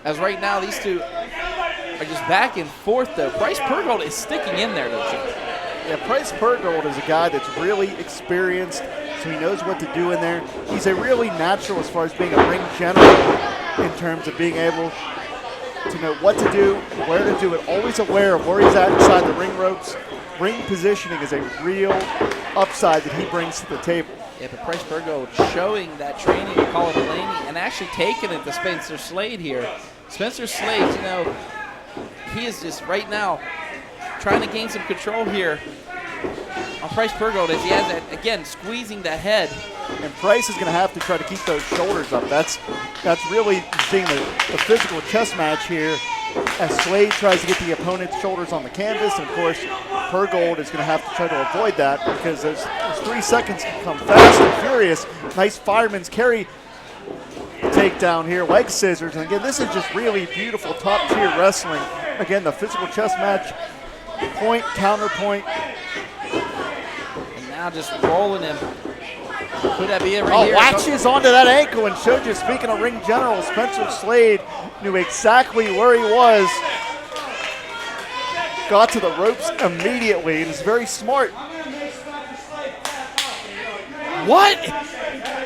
As right now, these two are just back and forth, though. Bryce Bergold is sticking in there, don't you? Yeah, Bryce Bergold is a guy that's really experienced, so he knows what to do in there. He's a really natural as far as being a ring general in terms of being able to know what to do, where to do it, always aware of where he's at inside the ring ropes. Ring positioning is a real upside that he brings to the table. Yeah, but Bryce Bergold showing that training to Colin Delaney and actually taking it to Spencer Slade here. Spencer Slade, you know, he is just right now trying to gain some control here on Bryce Bergold as he has that, again, squeezing the head. And Price is going to have to try to keep those shoulders up. That's really seeing the physical chess match here as Slade tries to get the opponent's shoulders on the canvas. And, of course, Bergold is going to have to try to avoid that because those 3 seconds can come fast and furious. Nice fireman's carry takedown here, leg scissors. And, again, this is just really beautiful top-tier wrestling. Again, the physical chess match, point, counterpoint. And now just rolling him. Could that be it right here? Latches onto that ankle and showed you, speaking of ring general, Spencer Slade knew exactly where he was. Got to the ropes immediately and is very smart. What?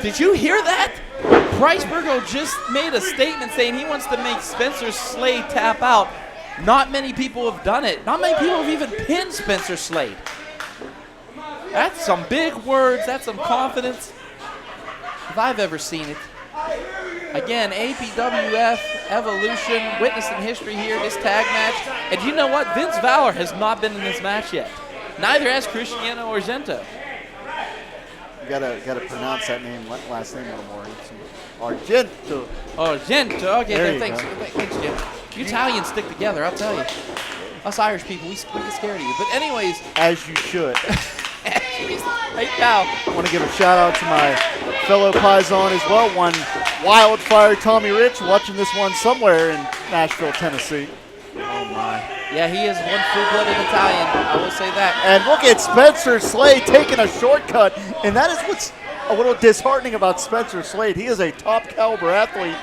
Did you hear that? Bryce Bergold just made a statement saying he wants to make Spencer Slade tap out. Not many people have done it. Not many people have even pinned Spencer Slade. That's some big words. That's some confidence. If I've ever seen it. Again, APWF Evolution, witnessing history here, this tag match. And you know what? Vince Valor has not been in this match yet. Neither has Cristiano Argento. You gotta pronounce that name, last name a little more. Argento. Argento. Okay, There you thanks. go. Thanks, Jim. You Italians stick together, I'll tell you. Us Irish people, we get scared of you. But anyways. As you should. Right now. I want to give a shout out to my fellow Paisan as well. One Wildfire Tommy Rich watching this one somewhere in Nashville, Tennessee. Oh my. Yeah, he is one full-blooded Italian. I will say that. And look at Spencer Slade taking a shortcut. And that is what's a little disheartening about Spencer Slade. He is a top caliber athlete,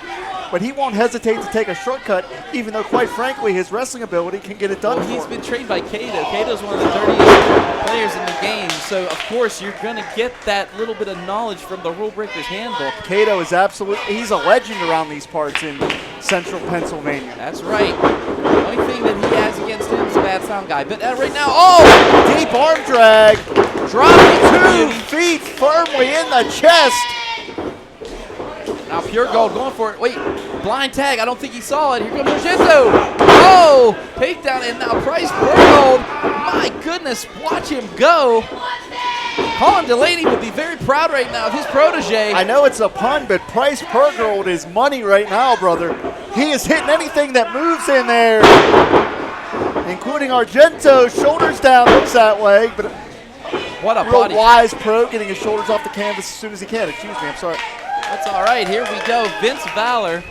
but he won't hesitate to take a shortcut, even though, quite frankly, his wrestling ability can get it done. Well, he's been trained by Cato. Cato's one of the 30th players in the game, so of course you're going to get that little bit of knowledge from the Rule Breakers Handbook. Cato is he's a legend around these parts in central Pennsylvania. That's right. The only thing that he has against him is a bad sound guy. But right now, oh! Deep arm drag. Dropping 2 feet firmly in the chest. Now Pure Gold going for it. Wait, blind tag. I don't think he saw it. Here comes Argento. Oh, takedown. And now Bryce Bergold. My goodness, watch him go. Colin Delaney would be very proud right now of his protege. I know it's a pun, but Bryce Bergold is money right now, brother. He is hitting anything that moves in there, including Argento. Shoulders down, looks that way, but What a real body. wise pro, getting his shoulders off the canvas as soon as he can. Excuse me, I'm sorry. That's all right. Here we go. Vince Valor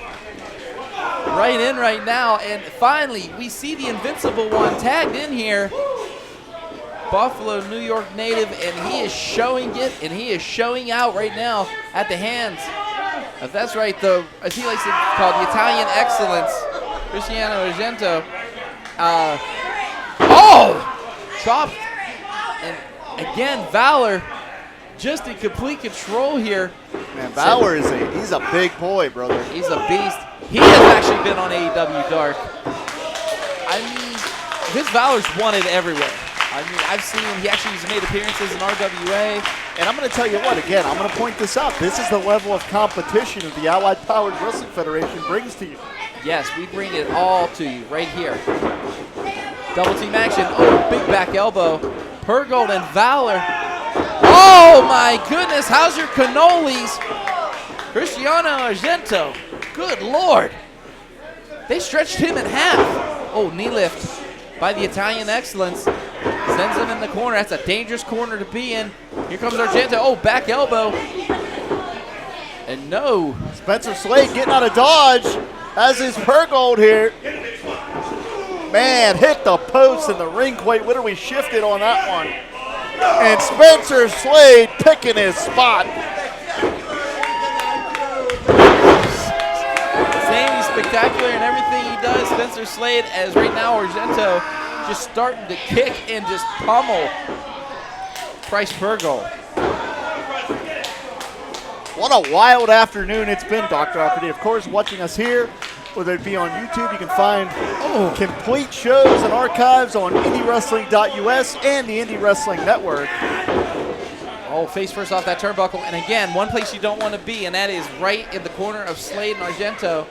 right in right now. And finally, we see the Invincible One tagged in here. Buffalo, New York native, and he is showing it, and he is showing out right now at the hands. If that's right, as he likes to call the Italian excellence, Cristiano Argento. Chopped. And again, Valor just in complete control here. Man, Valor he's a big boy, brother. He's a beast. He has actually been on AEW Dark. I mean, Vince Valor's wanted everywhere. I mean, I've seen him. He actually has made appearances in RWA. And I'm going to tell you what, again, I'm going to point this out. This is the level of competition that the Allied Powers Wrestling Federation brings to you. Yes, we bring it all to you right here. Double team action. Oh, big back elbow. Purgold and Valor. Oh, my goodness. How's your cannolis? Cristiano Argento. Good Lord. They stretched him in half. Oh, knee lift by the Italian excellence. Sends him in the corner. That's a dangerous corner to be in. Here comes Argento. Oh, back elbow. And no. Spencer Slade getting out of dodge, as is Purgold here. Man, hit the post and the ring quite literally shifted on that one. And Spencer Slade picking his spot. Zany, spectacular in everything he does. Spencer Slade, as right now Argento just starting to kick and just pummel Price Purgold. What a wild afternoon it's been, Dr. Opportunity. Of course, watching us here, whether it be on YouTube, you can find complete shows and archives on IndieWrestling.us and the Indie Wrestling Network. Oh, face first off that turnbuckle. And again, one place you don't want to be, and that is right in the corner of Slade and Argento.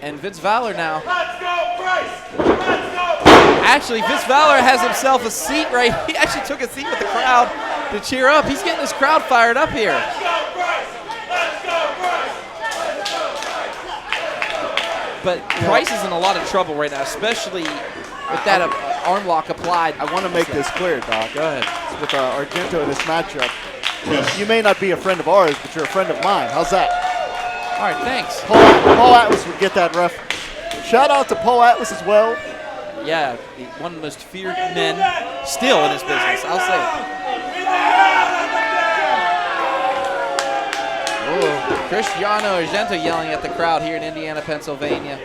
And Vince Valor now. Let's go, Bryce! Let's go! Actually, Vince Valor has himself a seat right. He actually took a seat with the crowd to cheer up. He's getting this crowd fired up here. Let's go, Bryce! Let's go, Bryce! But Price is in a lot of trouble right now, especially with that arm lock applied. I want to make this clear, Doc. Go ahead. With Argento in this matchup. You may not be a friend of ours, but you're a friend of mine. How's that? All right, thanks. Paul Atlas would get that reference. Shout out to Paul Atlas as well. Yeah, one of the most feared men still in his business. I'll say it. Oh, Cristiano Argento yelling at the crowd here in Indiana, Pennsylvania.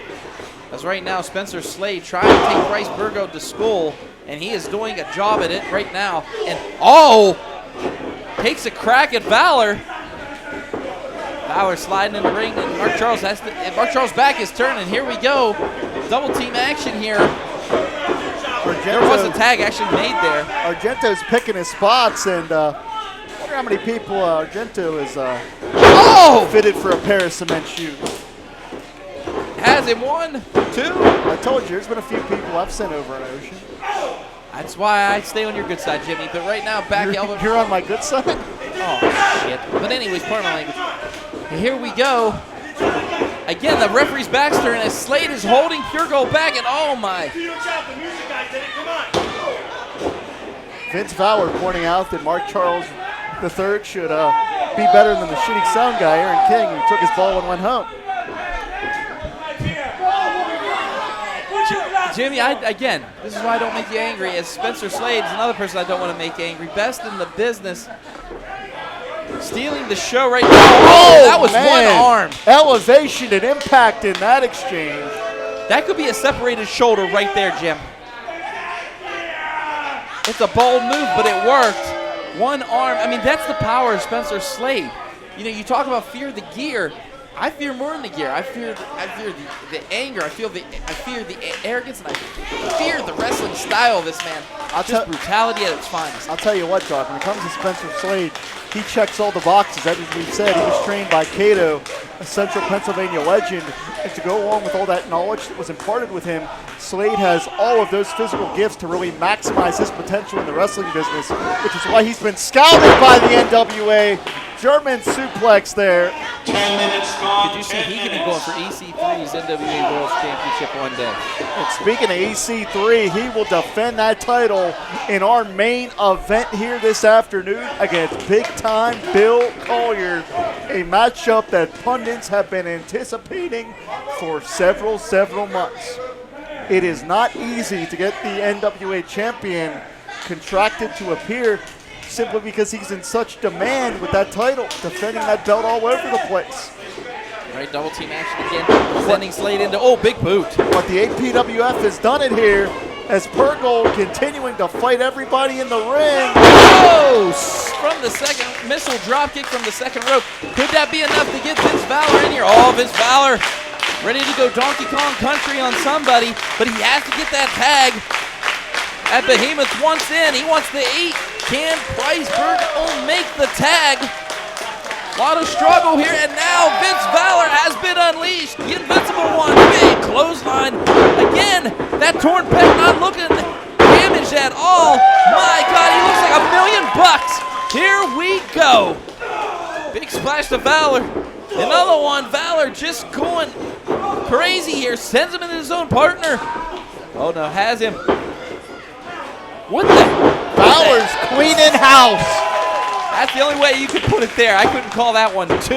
As right now, Spencer Slade trying to take Bryce Purgold to school, and he is doing a job at it right now. And takes a crack at Valor. Valor sliding in the ring, and Mark Charles back is turning. Here we go. Double team action here. There was a tag actually made there. Argento's picking his spots, and I wonder how many people Argento is fitted for a pair of cement shoes. Has him 1, 2. I told you, there's been a few people I've sent over an ocean. That's why I stay on your good side, Jimmy. But right now, back elbow. You're on my good side? Oh, shit. But anyways, pardon my language. And here we go. Again, the referee's back's turned as Slade is holding Purgold back, and oh my. Vince Valor pointing out that Mark Charles III should be better than the shitty sound guy, Aaron King, who took his ball and went home. Jimmy, again, this is why I don't make you angry, as Spencer Slade's another person I don't want to make angry. Best in the business. Stealing the show right now. Oh, that was one arm. Elevation and impact in that exchange. That could be a separated shoulder right there, Jim. It's a bold move, but it worked. One arm. I mean, that's the power of Spencer Slade. You know, you talk about fear of the gear. I fear more than the gear. I fear the anger. I fear the arrogance, and I fear the wrestling style of this man. Just brutality at its finest. I'll tell you what, Doc. When it comes to Spencer Slade, he checks all the boxes. As we've said, he was trained by Cato, a Central Pennsylvania legend. And to go along with all that knowledge that was imparted with him, Slade has all of those physical gifts to really maximize his potential in the wrestling business, which is why he's been scouted by the NWA German suplex there. 10 minutes gone. Could you see he could be going for EC3's NWA World Championship one day? And speaking of EC3, he will defend that title in our main event here this afternoon against Bigtime Bill Collier, a matchup that pundits have been anticipating for several months. It is not easy to get the NWA champion contracted to appear simply because he's in such demand with that title, defending that belt all over the place. Right, double team action again, sending Slade into, big boot. But the APWF has done it here as Purgold continuing to fight everybody in the ring. From the second, missile drop kick from the second rope. Could that be enough to get Vince Valor in here? Vince Valor ready to go Donkey Kong Country on somebody, but he has to get that tag. At Behemoth wants in, he wants the 8. Can Priceberg make the tag? A lot of struggle here, and now Vince Valor has been unleashed. The Invincible One, big clothesline. Again, that torn pec not looking damaged at all. My God, he looks like $1,000,000. Here we go. Big splash to Valor. Another one, Valor just going crazy here. Sends him into his own partner. Oh no, has him. What the? Valor's cleaning house. That's the only way you could put it there. I couldn't call that one 2.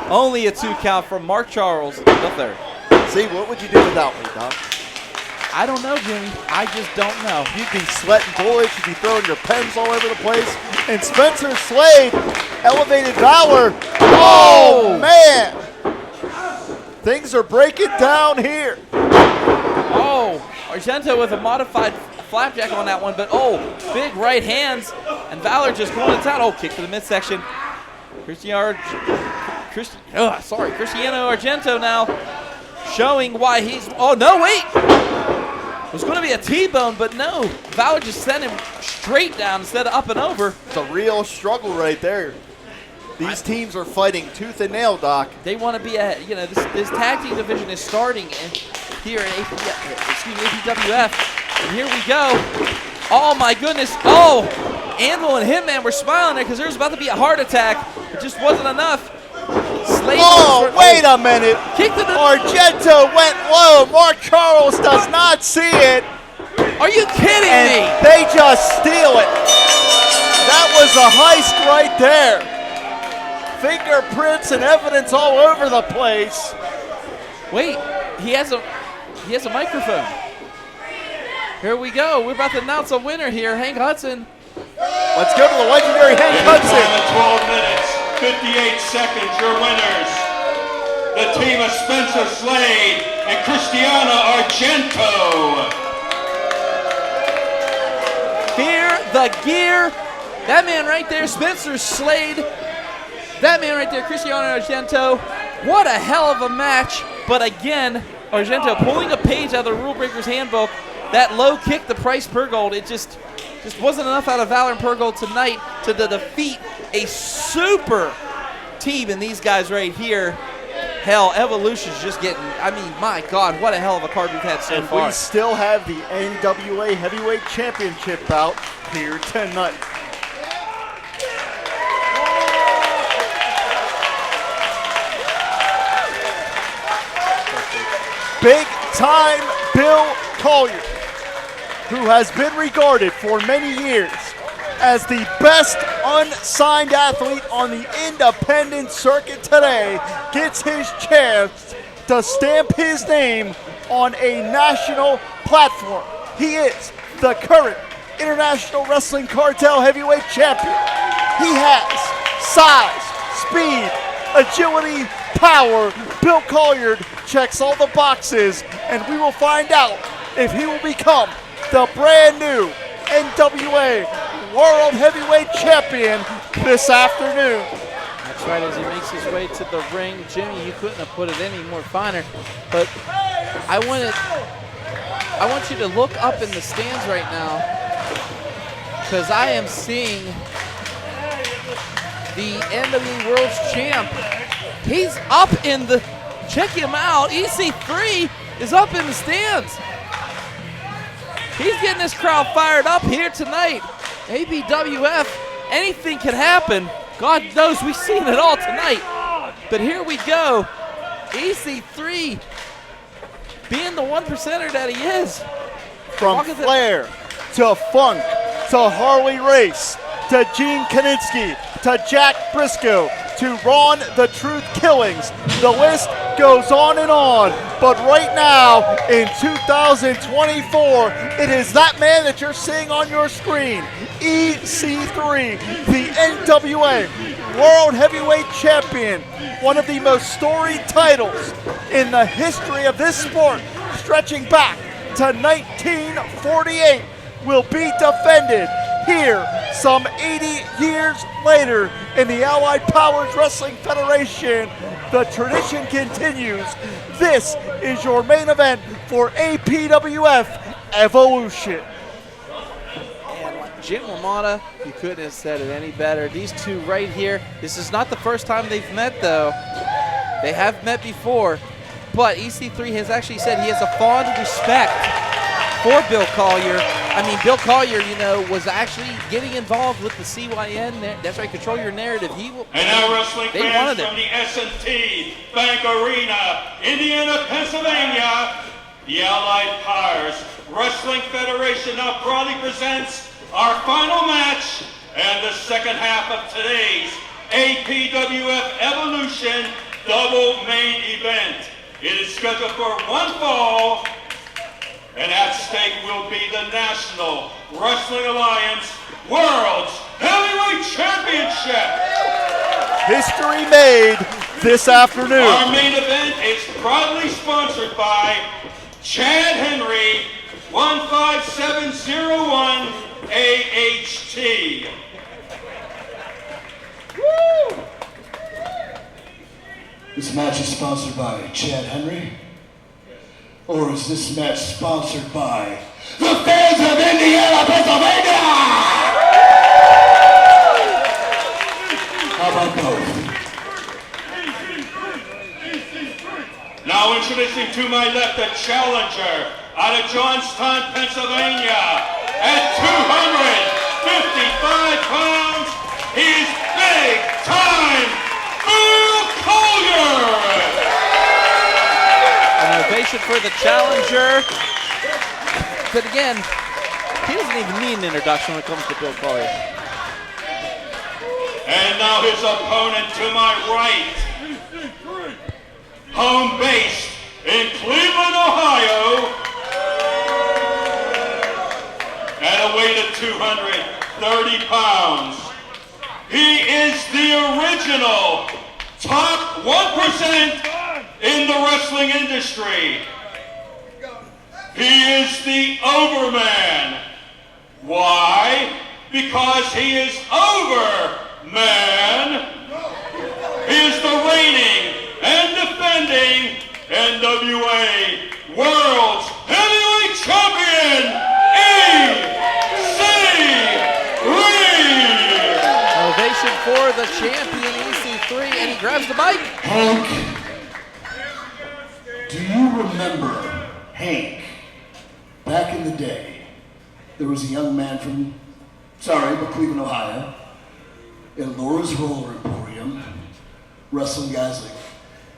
Only a 2 count from Mark Charles III. See, what would you do without me, Doc? I don't know, Jimmy. I just don't know. You'd be sweating bullets. You'd be throwing your pens all over the place. And Spencer Slade elevated Valor. Oh, man. Things are breaking down here. Argento with a modified flapjack on that one, but big right hands, and Valor just going to town. Kick to the midsection. Cristiano Argento now showing why he's, no, wait! It was going to be a T-bone, but no. Valor just sent him straight down instead of up and over. It's a real struggle right there. These teams are fighting tooth and nail, Doc. They want to be this tag team division is starting here at APWF. And here we go. Oh my goodness. Anvil and Hitman were smiling there because there was about to be a heart attack. It just wasn't enough. Slade wait a minute. Argento went low. Mark Charles does not see it. Are you kidding me? They just steal it. That was a heist right there. Fingerprints and evidence all over the place. Wait, he has a microphone. Here we go. We're about to announce a winner here. Hank Hudson. Let's go to the legendary Hank Hudson. 12 minutes, 58 seconds, your winners. The team of Spencer Slade and Cristiano Argento. Fear the gear. That man right there, Spencer Slade. That man right there, Cristiano Argento. What a hell of a match. But again, Argento pulling a page out of the Rule Breakers handbook. That low kick to Price Purgold, it just wasn't enough out of Valor and Purgold tonight to defeat a super team in these guys right here. Hell, Evolution's just getting, my God, what a hell of a card we've had so far. We still have the NWA Heavyweight Championship bout here tonight. Bigtime Bill Collier, who has been regarded for many years as the best unsigned athlete on the independent circuit today, gets his chance to stamp his name on a national platform. He is the current International Wrestling Cartel Heavyweight Champion. He has size, speed, agility, power. Bill Collier checks all the boxes, and we will find out if he will become the brand new NWA World Heavyweight Champion this afternoon. That's right, as he makes his way to the ring. Jimmy, you couldn't have put it any more finer, but I want you to look up in the stands right now, because I am seeing the NWA World Champ. He's up in the, check him out, EC3 is up in the stands. He's getting this crowd fired up here tonight. APWF, anything can happen. God knows we've seen it all tonight. But here we go. EC3 being the 1%er that he is. From Walking the- Flair to Funk to Harley Race to Gene Kaninsky to Jack Briscoe to Ron the Truth Killings. The list goes on and on. But right now, in 2024, it is that man that you're seeing on your screen, EC3, the NWA World Heavyweight Champion, one of the most storied titles in the history of this sport, stretching back to 1948, will be defended here some 80 years later in the Allied Powers Wrestling Federation. The tradition continues. This is your main event for APWF Evolution. And like Jim LaMotta, you couldn't have said it any better. These two right here, this is not the first time they've met though. They have met before, but EC3 has actually said he has a fond respect for Bill Collier. I mean, Bill Collier, you know, was actually getting involved with the CYN. That's right, Control Your Narrative. He will. And now wrestling they fans wanted from him. the S&T Bank Arena, Indiana, Pennsylvania, the Allied Powers Wrestling Federation now proudly presents our final match and the second half of today's APWF Evolution double main event. It is scheduled for one fall, and at stake will be the National Wrestling Alliance World's Heavyweight Championship. History made this afternoon. Our main event is proudly sponsored by Chad Henry, 15701 AHT. This match is sponsored by Chad Henry? Or is this match sponsored by the fans of Indiana, Pennsylvania? How about both? Now introducing to my left, the challenger out of Johnstown, Pennsylvania, at 255 pounds, he's Big Time Bill Collier. An ovation for the challenger. But again, he doesn't even need an introduction when it comes to Bill Collier. And now his opponent to my right, home base in Cleveland, Ohio, at a weight of 230 pounds. He is the original top 1% in the wrestling industry. He is the Overman. Why? Because he is Overman. He is the reigning and defending NWA World's Heavyweight Champion EC3. Ovation for the champion EC3, and he grabs the mic. Hank, do you remember Hank? Back in the day, there was a young man from, Cleveland, Ohio, in Laura's Roller Emporium, wrestling guys like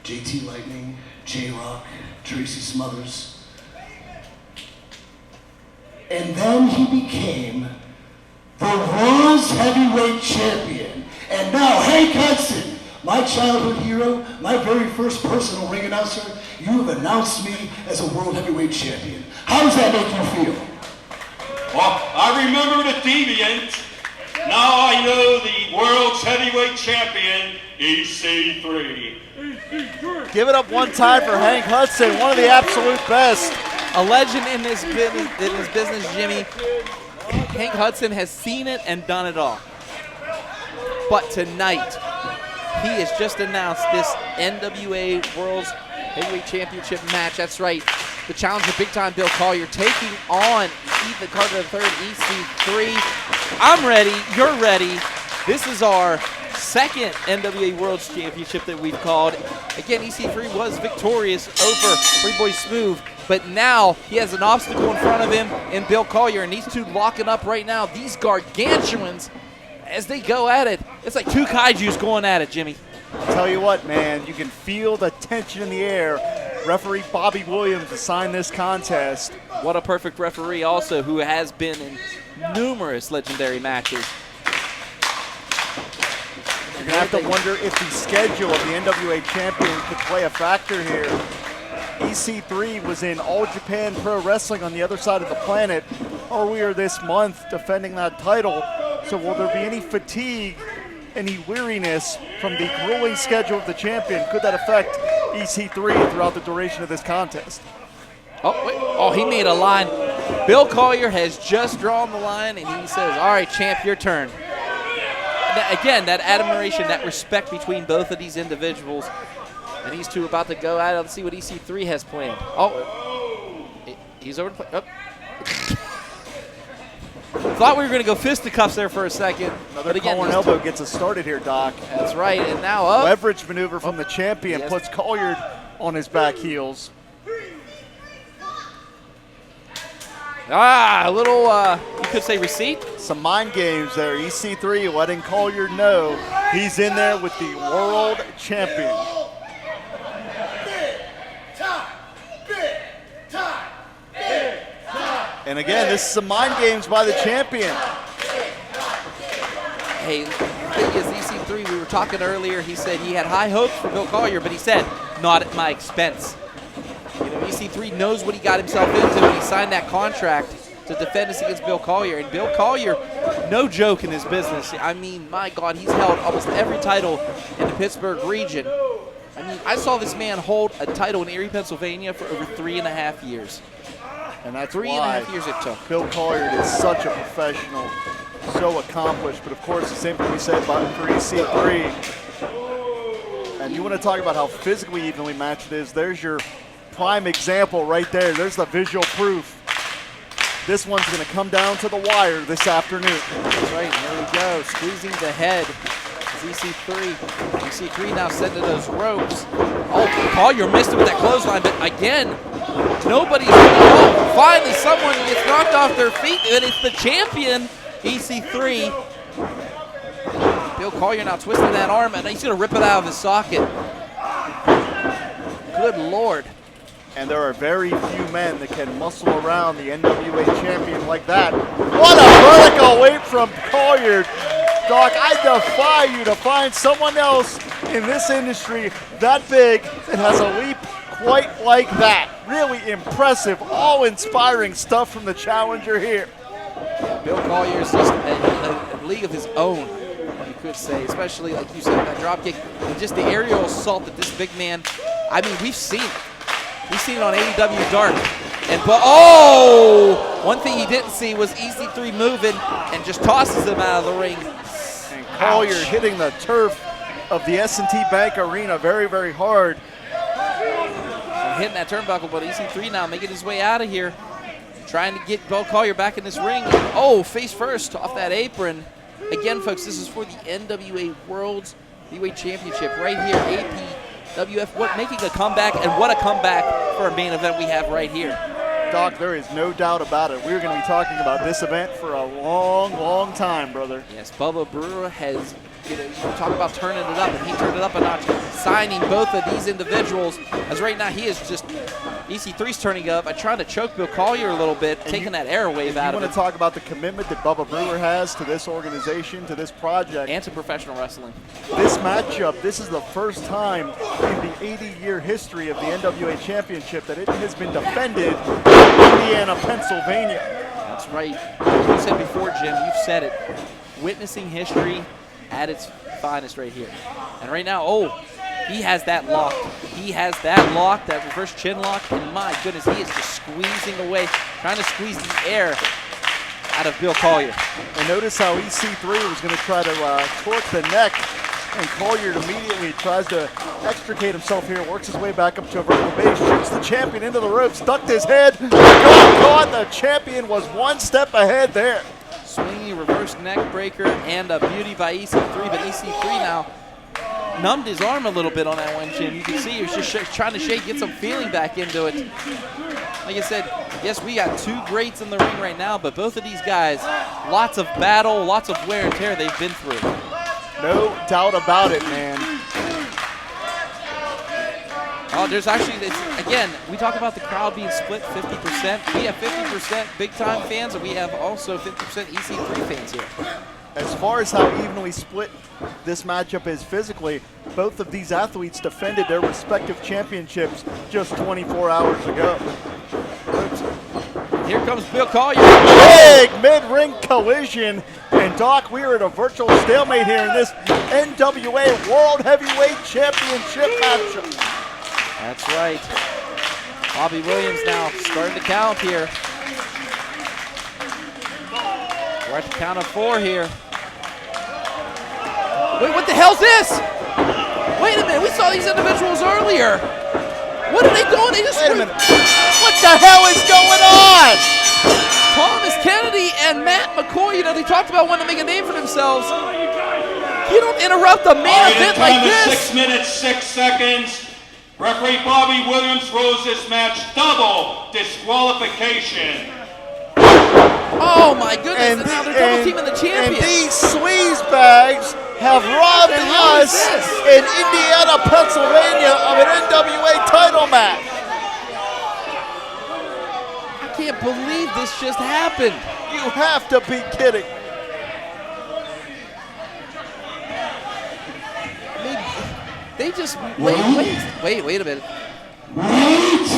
JT Lightning, J-Rock, Tracy Smothers. And then he became the world's heavyweight champion. And now Hank Hudson, my childhood hero, my very first personal ring announcer, you have announced me as a world heavyweight champion. How does that make you feel? Well, I remember the Deviant. Now I know the world's heavyweight champion, EC3. Give it up one time for Hank Hudson, one of the absolute best. A legend in this business, Jimmy. Hank Hudson has seen it and done it all. But tonight, he has just announced this NWA World's Heavyweight Championship match. That's right. The challenger, Bigtime Bill Collier, taking on Ethan Carter III, EC3. I'm ready. You're ready. This is our second NWA World's Championship that we've called. Again, EC3 was victorious over Pretty Boy Smooth, but now he has an obstacle in front of him in Bill Collier, and these two locking up right now. These gargantuans as they go at it, it's like two kaijus going at it, Jimmy. I'll tell you what, man, you can feel the tension in the air. Referee Bobby Williams assigned this contest. What a perfect referee also, who has been in numerous legendary matches. You're going to have to wonder if the schedule of the NWA champion could play a factor here. EC3 was in All Japan Pro Wrestling on the other side of the planet earlier this month defending that title. So will there be any fatigue, any weariness from the grueling schedule of the champion? Could that affect EC3 throughout the duration of this contest? Oh, wait. Oh, he made a line. Bill Collier has just drawn the line, and he says, all right, champ, your turn. Again, that admiration, that respect between both of these individuals. And these two are about to go at it. Let's see what EC3 has planned. Oh, he's over to play. Oh. Thought we were going to go fisticuffs there for a second. Another collar and elbow gets us started here, Doc. That's right, and now up. Leverage maneuver from the champion puts Collier on his back heels. A little, you could say receipt. Some mind games there. EC3 letting Collier know he's in there with the world champion. And again, this is some mind games by the champion. Hey, the thing is, EC3, we were talking earlier, he said he had high hopes for Bill Collier, but he said, not at my expense. You know, EC3 knows what he got himself into when he signed that contract to defend us against Bill Collier. And Bill Collier, no joke in his business. I mean, my God, he's held almost every title in the Pittsburgh region. I mean, I saw this man hold a title in Erie, Pennsylvania for over 3.5 years. And that's 3.5 years it took. Bill Collier is such a professional, so accomplished. But of course, the same thing we said about for EC3. And you want to talk about how physically evenly matched it is. There's your prime example right there. There's the visual proof. This one's going to come down to the wire this afternoon. That's right. Here we go. Squeezing the head. EC3. EC3 now sending those ropes. Oh, Collier missed it with that clothesline, but again, nobody's oh, finally someone gets knocked off their feet, and it's the champion, EC3. Bill Collier now twisting that arm, and he's going to rip it out of his socket. Good Lord. And there are very few men that can muscle around the NWA champion like that. What a vertical leap from Collier. Doc, I defy you to find someone else in this industry that big that has a leap quite like that. Really impressive, awe-inspiring stuff from the challenger here. Bill Collier is just a league of his own, you could say, especially, like you said, that drop kick and just the aerial assault that this big man, I mean, we've seen it. We've seen it on AEW Dark. Oh! One thing he didn't see was EC3 moving and just tosses him out of the ring. And Collier hitting the turf of the S&T Bank Arena very, very hard. And hitting that turnbuckle, but EC3 now making his way out of here. Trying to get Bill Collier back in this ring. Oh, face first off that apron. Again, folks, this is for the NWA World's Heavyweight Championship right here. APWF making a comeback, and what a comeback for a main event we have right here. Doc, there is no doubt about it. We're going to be talking about this event for a long, long time, brother. Yes, Bubba Brewer has, you talk about turning it up, and he turned it up a notch, signing both of these individuals. As right now, he is just, EC3's turning up and trying to choke Bill Collier a little bit, taking that air wave out of him. You want to talk about the commitment that Bubba Brewer has to this organization, to this project. And to professional wrestling. This matchup, this is the first time in the 80-year history of the NWA Championship that it has been defended in Indiana, Pennsylvania. That's right. You said before, Jim, you've said it. Witnessing history at its finest right here. And right now, oh, he has that lock. He has that lock, that reverse chin lock, and my goodness, he is just squeezing away, trying to squeeze the air out of Bill Collier. And notice how EC3 was going to try to torque the neck, and Collier immediately tries to extricate himself here, works his way back up to a vertical base, shoots the champion into the ropes, ducked his head, caught. The champion was one step ahead there. Swinging reverse neck breaker and a beauty by EC3, but EC3 now numbed his arm a little bit on that one, Jim. You can see he was just trying to shake, get some feeling back into it. Like I said, yes, we got two greats in the ring right now, but both of these guys, lots of battle, lots of wear and tear they've been through. No doubt about it, man. Oh, there's actually, again, we talk about the crowd being split 50%. We have 50% big-time fans, and we have also 50% EC3 fans here. As far as how evenly split this matchup is physically, both of these athletes defended their respective championships just 24 hours ago. Here comes Bill Collier. Big mid-ring collision. And Doc, we are at a virtual stalemate here in this NWA World Heavyweight Championship matchup. That's right. Bobby Williams now starting to count here. We're at the count of 4 here. Wait, what the hell's this? Wait a minute, we saw these individuals earlier. What are they doing? They just Wait a minute. What the hell is going on? Thomas Kennedy and Matt McCoy, you know, they talked about wanting to make a name for themselves. You don't interrupt a main event like this. 6 minutes, 6 seconds. Referee Bobby Williams rules this match double disqualification. Oh my goodness, and now they're double teaming the champion. And these sleazebags have robbed us in Indiana, Pennsylvania of an NWA title match. I can't believe this just happened. You have to be kidding. They just, wait a minute. Wait!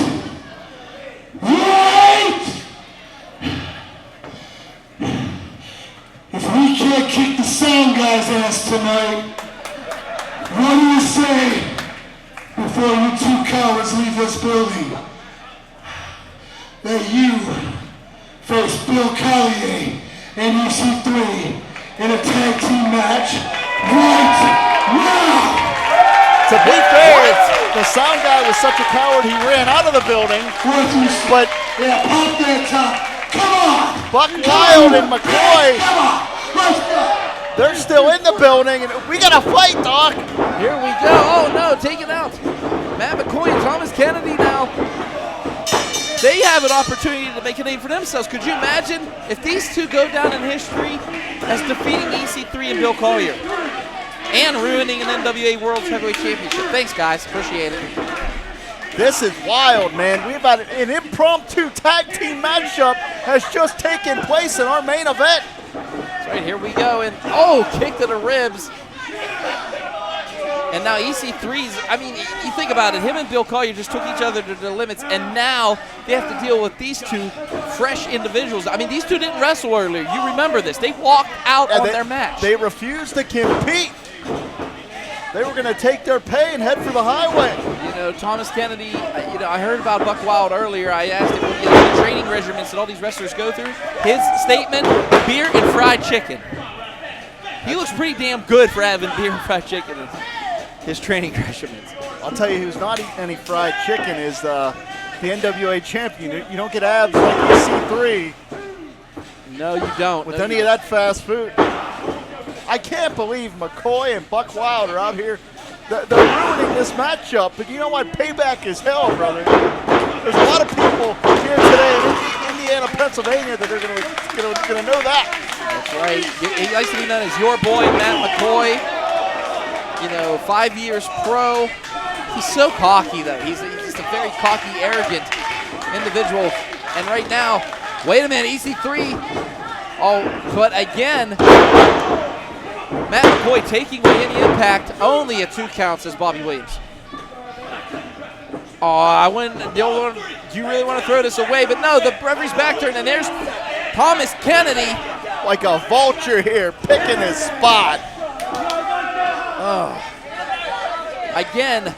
If we can't kick the sound guy's ass tonight, what do you say before you two cowards leave this building? That you face Bill Collier and EC3 in a tag team match right now! To be fair, the sound guy was such a coward he ran out of the building, but yeah, pump that top. Come on! Buck Wild and McCoy, Come on! Let's go! they're still in the building, and we got to fight, Doc. Here we go. Oh no, taken out. Matt McCoy and Thomas Kennedy now. They have an opportunity to make a name for themselves. Could you imagine if these two go down in history as defeating EC3 and Bill Collier? And ruining an NWA World Heavyweight Championship. Thanks, guys. Appreciate it. This is wild, man. We've got an impromptu tag team matchup has just taken place in our main event. That's right, here we go. And, oh, kick to the ribs. And now EC3's, I mean, you think about it. Him and Bill Collier just took each other to the limits, and now they have to deal with these two fresh individuals. I mean, these two didn't wrestle earlier. You remember this. They walked out on their match. They refused to compete. They were going to take their pay and head for the highway. You know, Thomas Kennedy, you know, I heard about Buck Wild earlier. I asked him what the training regimens that all these wrestlers go through. His statement, beer and fried chicken. He looks pretty damn good for having beer and fried chicken in his training regimens. I'll tell you who's not eating any fried chicken is the NWA champion. You don't get abs like EC3 No, you don't. with any of that fast food. I can't believe McCoy and Buck Wild are out here. They're ruining this matchup, but you know what? Payback is hell, brother. There's a lot of people here today in Indiana, Pennsylvania that are going to know that. That's right. He likes to be known as your boy, Matt McCoy. You know, 5 years pro. He's so cocky, though. He's just a very cocky, arrogant individual. And right now, wait a minute, EC3. Oh, but again, Matt McCoy taking away any impact, only at 2 counts as Bobby Williams. Oh, I wouldn't. Do you really want to throw this away? But no, the referee's back turn, and there's Thomas Kennedy. Like a vulture here, picking his spot. Oh. Again,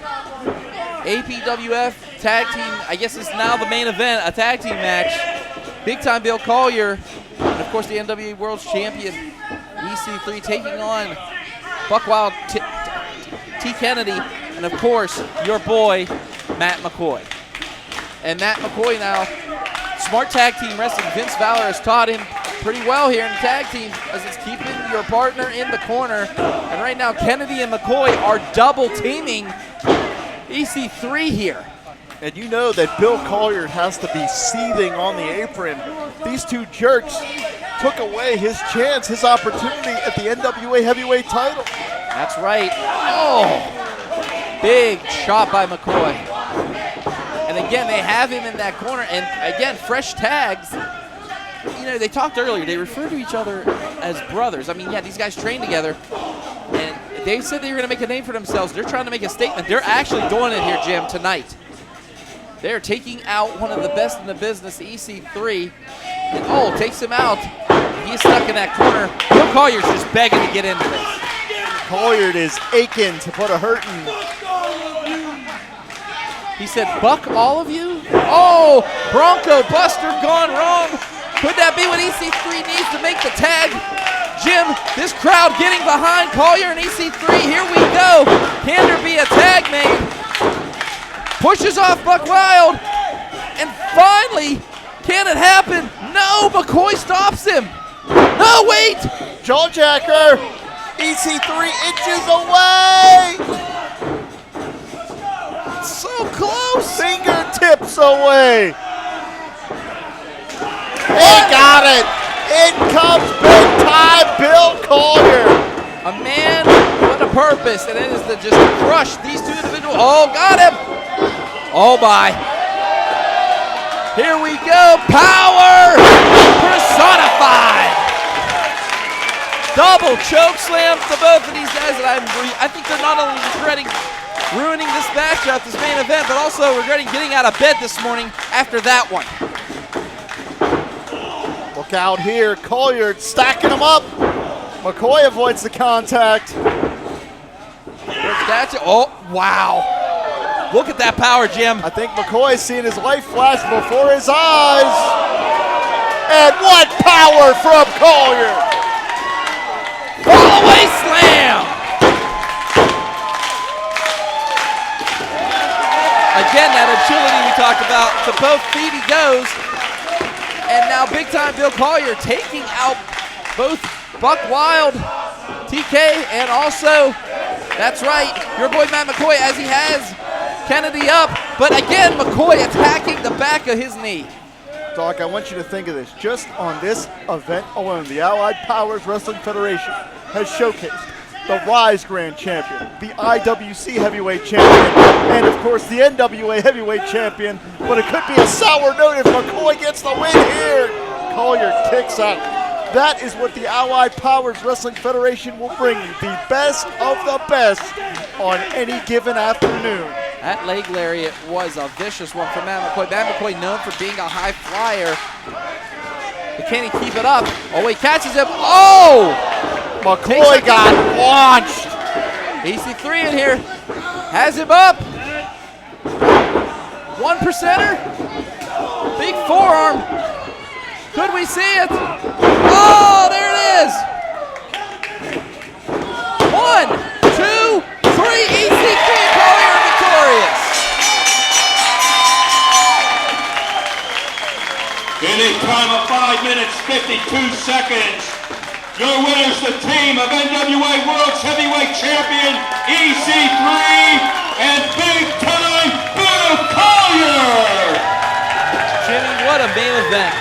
APWF tag team, I guess it's now the main event, a tag team match. Bigtime Bill Collier, and of course the NWA World Champion, EC3, taking on Buck Wild, T. Kennedy, and of course, your boy, Matt McCoy. And Matt McCoy now, smart tag team wrestling. Vince Valor has taught him pretty well here in the tag team, as it's keeping your partner in the corner. And right now, Kennedy and McCoy are double teaming EC3 here. And you know that Bill Collier has to be seething on the apron. These two jerks took away his chance, his opportunity at the NWA Heavyweight title. That's right. Oh, big shot by McCoy. And again, they have him in that corner. And again, fresh tags. You know, they talked earlier. They refer to each other as brothers. I mean, yeah, these guys train together. And they said they were going to make a name for themselves. They're trying to make a statement. They're actually doing it here, Jim, tonight. They're taking out one of the best in the business, EC3. And, oh, takes him out. He's stuck in that corner. Bill Collier's just begging to get into this. Collier is aching to put a hurting. He said, buck all of you? Oh, Bronco Buster gone wrong. Could that be what EC3 needs to make the tag? Jim, this crowd getting behind Collier and EC3. Here we go. Can there be a tag made? Pushes off Buck Wild. And finally, can it happen? No, McCoy stops him. No, wait. Jawjacker. EC3 inches away. So close. Fingertips away. He got it. In comes Bigtime Bill Collier. A man with a purpose, and it is to just crush these two individuals. Oh, got him. Oh, my. Here we go. Power personified. Double choke slam to both of these guys. And I think they're not only regretting ruining this matchup, this main event, but also regretting getting out of bed this morning after that one. Look out here. Collier stacking them up. McCoy avoids the contact. Oh, wow. Look at that power, Jim. I think McCoy's seeing his life flash before his eyes. And what power from Collier. Fallaway slam. Again, that agility we talked about. To both feet he goes. And now Bigtime Bill Collier taking out both Buck Wild, TK, and also, that's right, your boy Matt McCoy as he has Kennedy up. But again, McCoy attacking the back of his knee. Doc, I want you to think of this. Just on this event alone, the Allied Powers Wrestling Federation has showcased the Rise Grand Champion, the IWC Heavyweight Champion, and of course the NWA Heavyweight Champion. But it could be a sour note if McCoy gets the win here. Collier kicks out. That is what the Allied Powers Wrestling Federation will bring you, the best of the best on any given afternoon. That leg lariat was a vicious one for Matt McCoy. Matt McCoy known for being a high flyer. But can he keep it up? Oh, he catches him. Oh! McCoy got launched. EC3 in here. Has him up. 1%er. Big forearm. Could we see it? Oh, there it is. 1, 2, 3. EC3 and Collier are victorious. In a time of 5 minutes, 52 seconds, your winners, the team of NWA World's Heavyweight Champion EC3 and Bigtime Bill Collier. Jimmy, what a main event.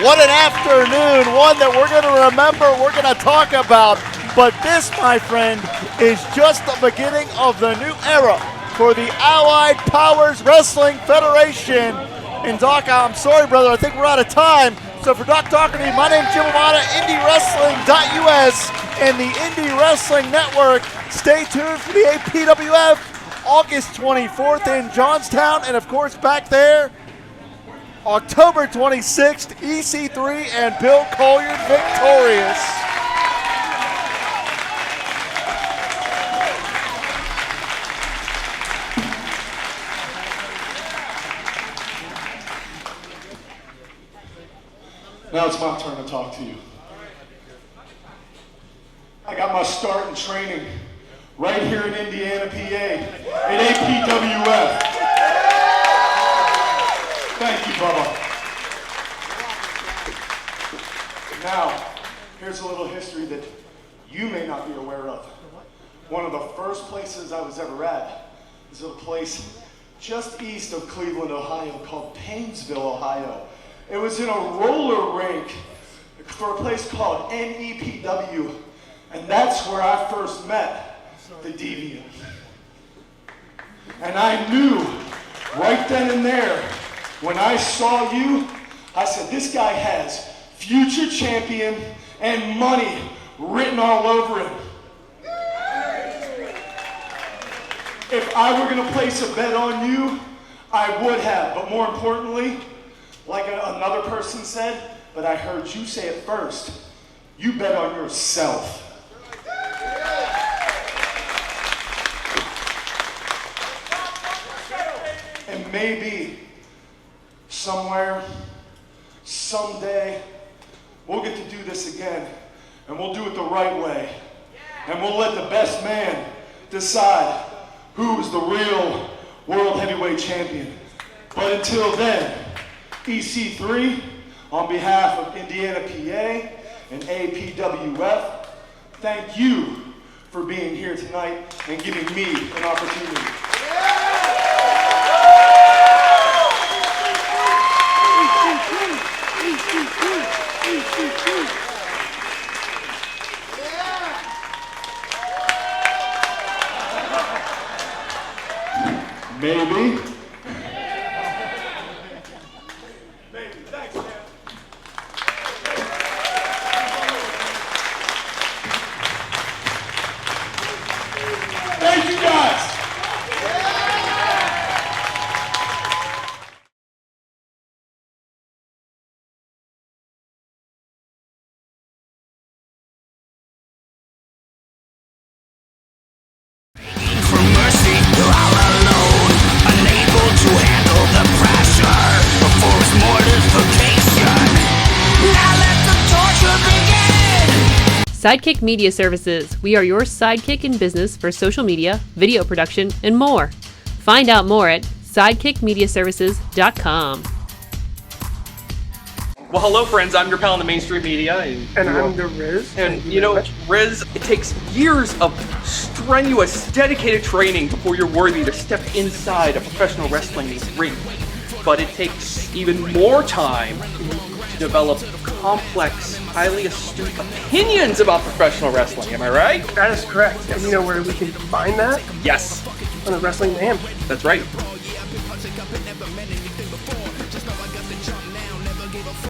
What an afternoon, one that we're going to remember, we're going to talk about. But this, my friend, is just the beginning of the new era for the Allied Powers Wrestling Federation. And Doc, I'm sorry, brother, I think we're out of time. So for Doc Doherty, my name's Jim Amata, IndieWrestling.us and the Indie Wrestling Network. Stay tuned for the APWF August 24th in Johnstown. And of course, back there, October 26th, EC3 and Bill Collier victorious. Now it's my turn to talk to you. I got my start in training right here in Indiana, PA, at APWF. Thank you, Bubba. Now, here's a little history that you may not be aware of. One of the first places I was ever at is a place just east of Cleveland, Ohio, called Painesville, Ohio. It was in a roller rink for a place called NEPW, and that's where I first met the Deviant. And I knew right then and there, when I saw you, I said, this guy has future champion and money written all over him. If I were gonna place a bet on you, I would have, but more importantly, like another person said, but I heard you say it first, you bet on yourself. And maybe somewhere, someday, we'll get to do this again, and we'll do it the right way. And we'll let the best man decide who is the real World Heavyweight Champion. But until then, EC3, on behalf of Indiana, PA, and APWF, thank you for being here tonight and giving me an opportunity. Maybe. Thanks, man. Thank you, guys. Sidekick Media Services. We are your sidekick in business for social media, video production, and more. Find out more at sidekickmediaservices.com. Well, hello, friends. I'm your pal in the mainstream media. And I'm the Riz. And you know, Riz, it takes years of strenuous, dedicated training before you're worthy to step inside a professional wrestling ring. But it takes even more time to develop complex, highly astute opinions about professional wrestling. Am I right? That is correct. And you know where we can find that? Yes. On the Wrestling Mayhem. That's right.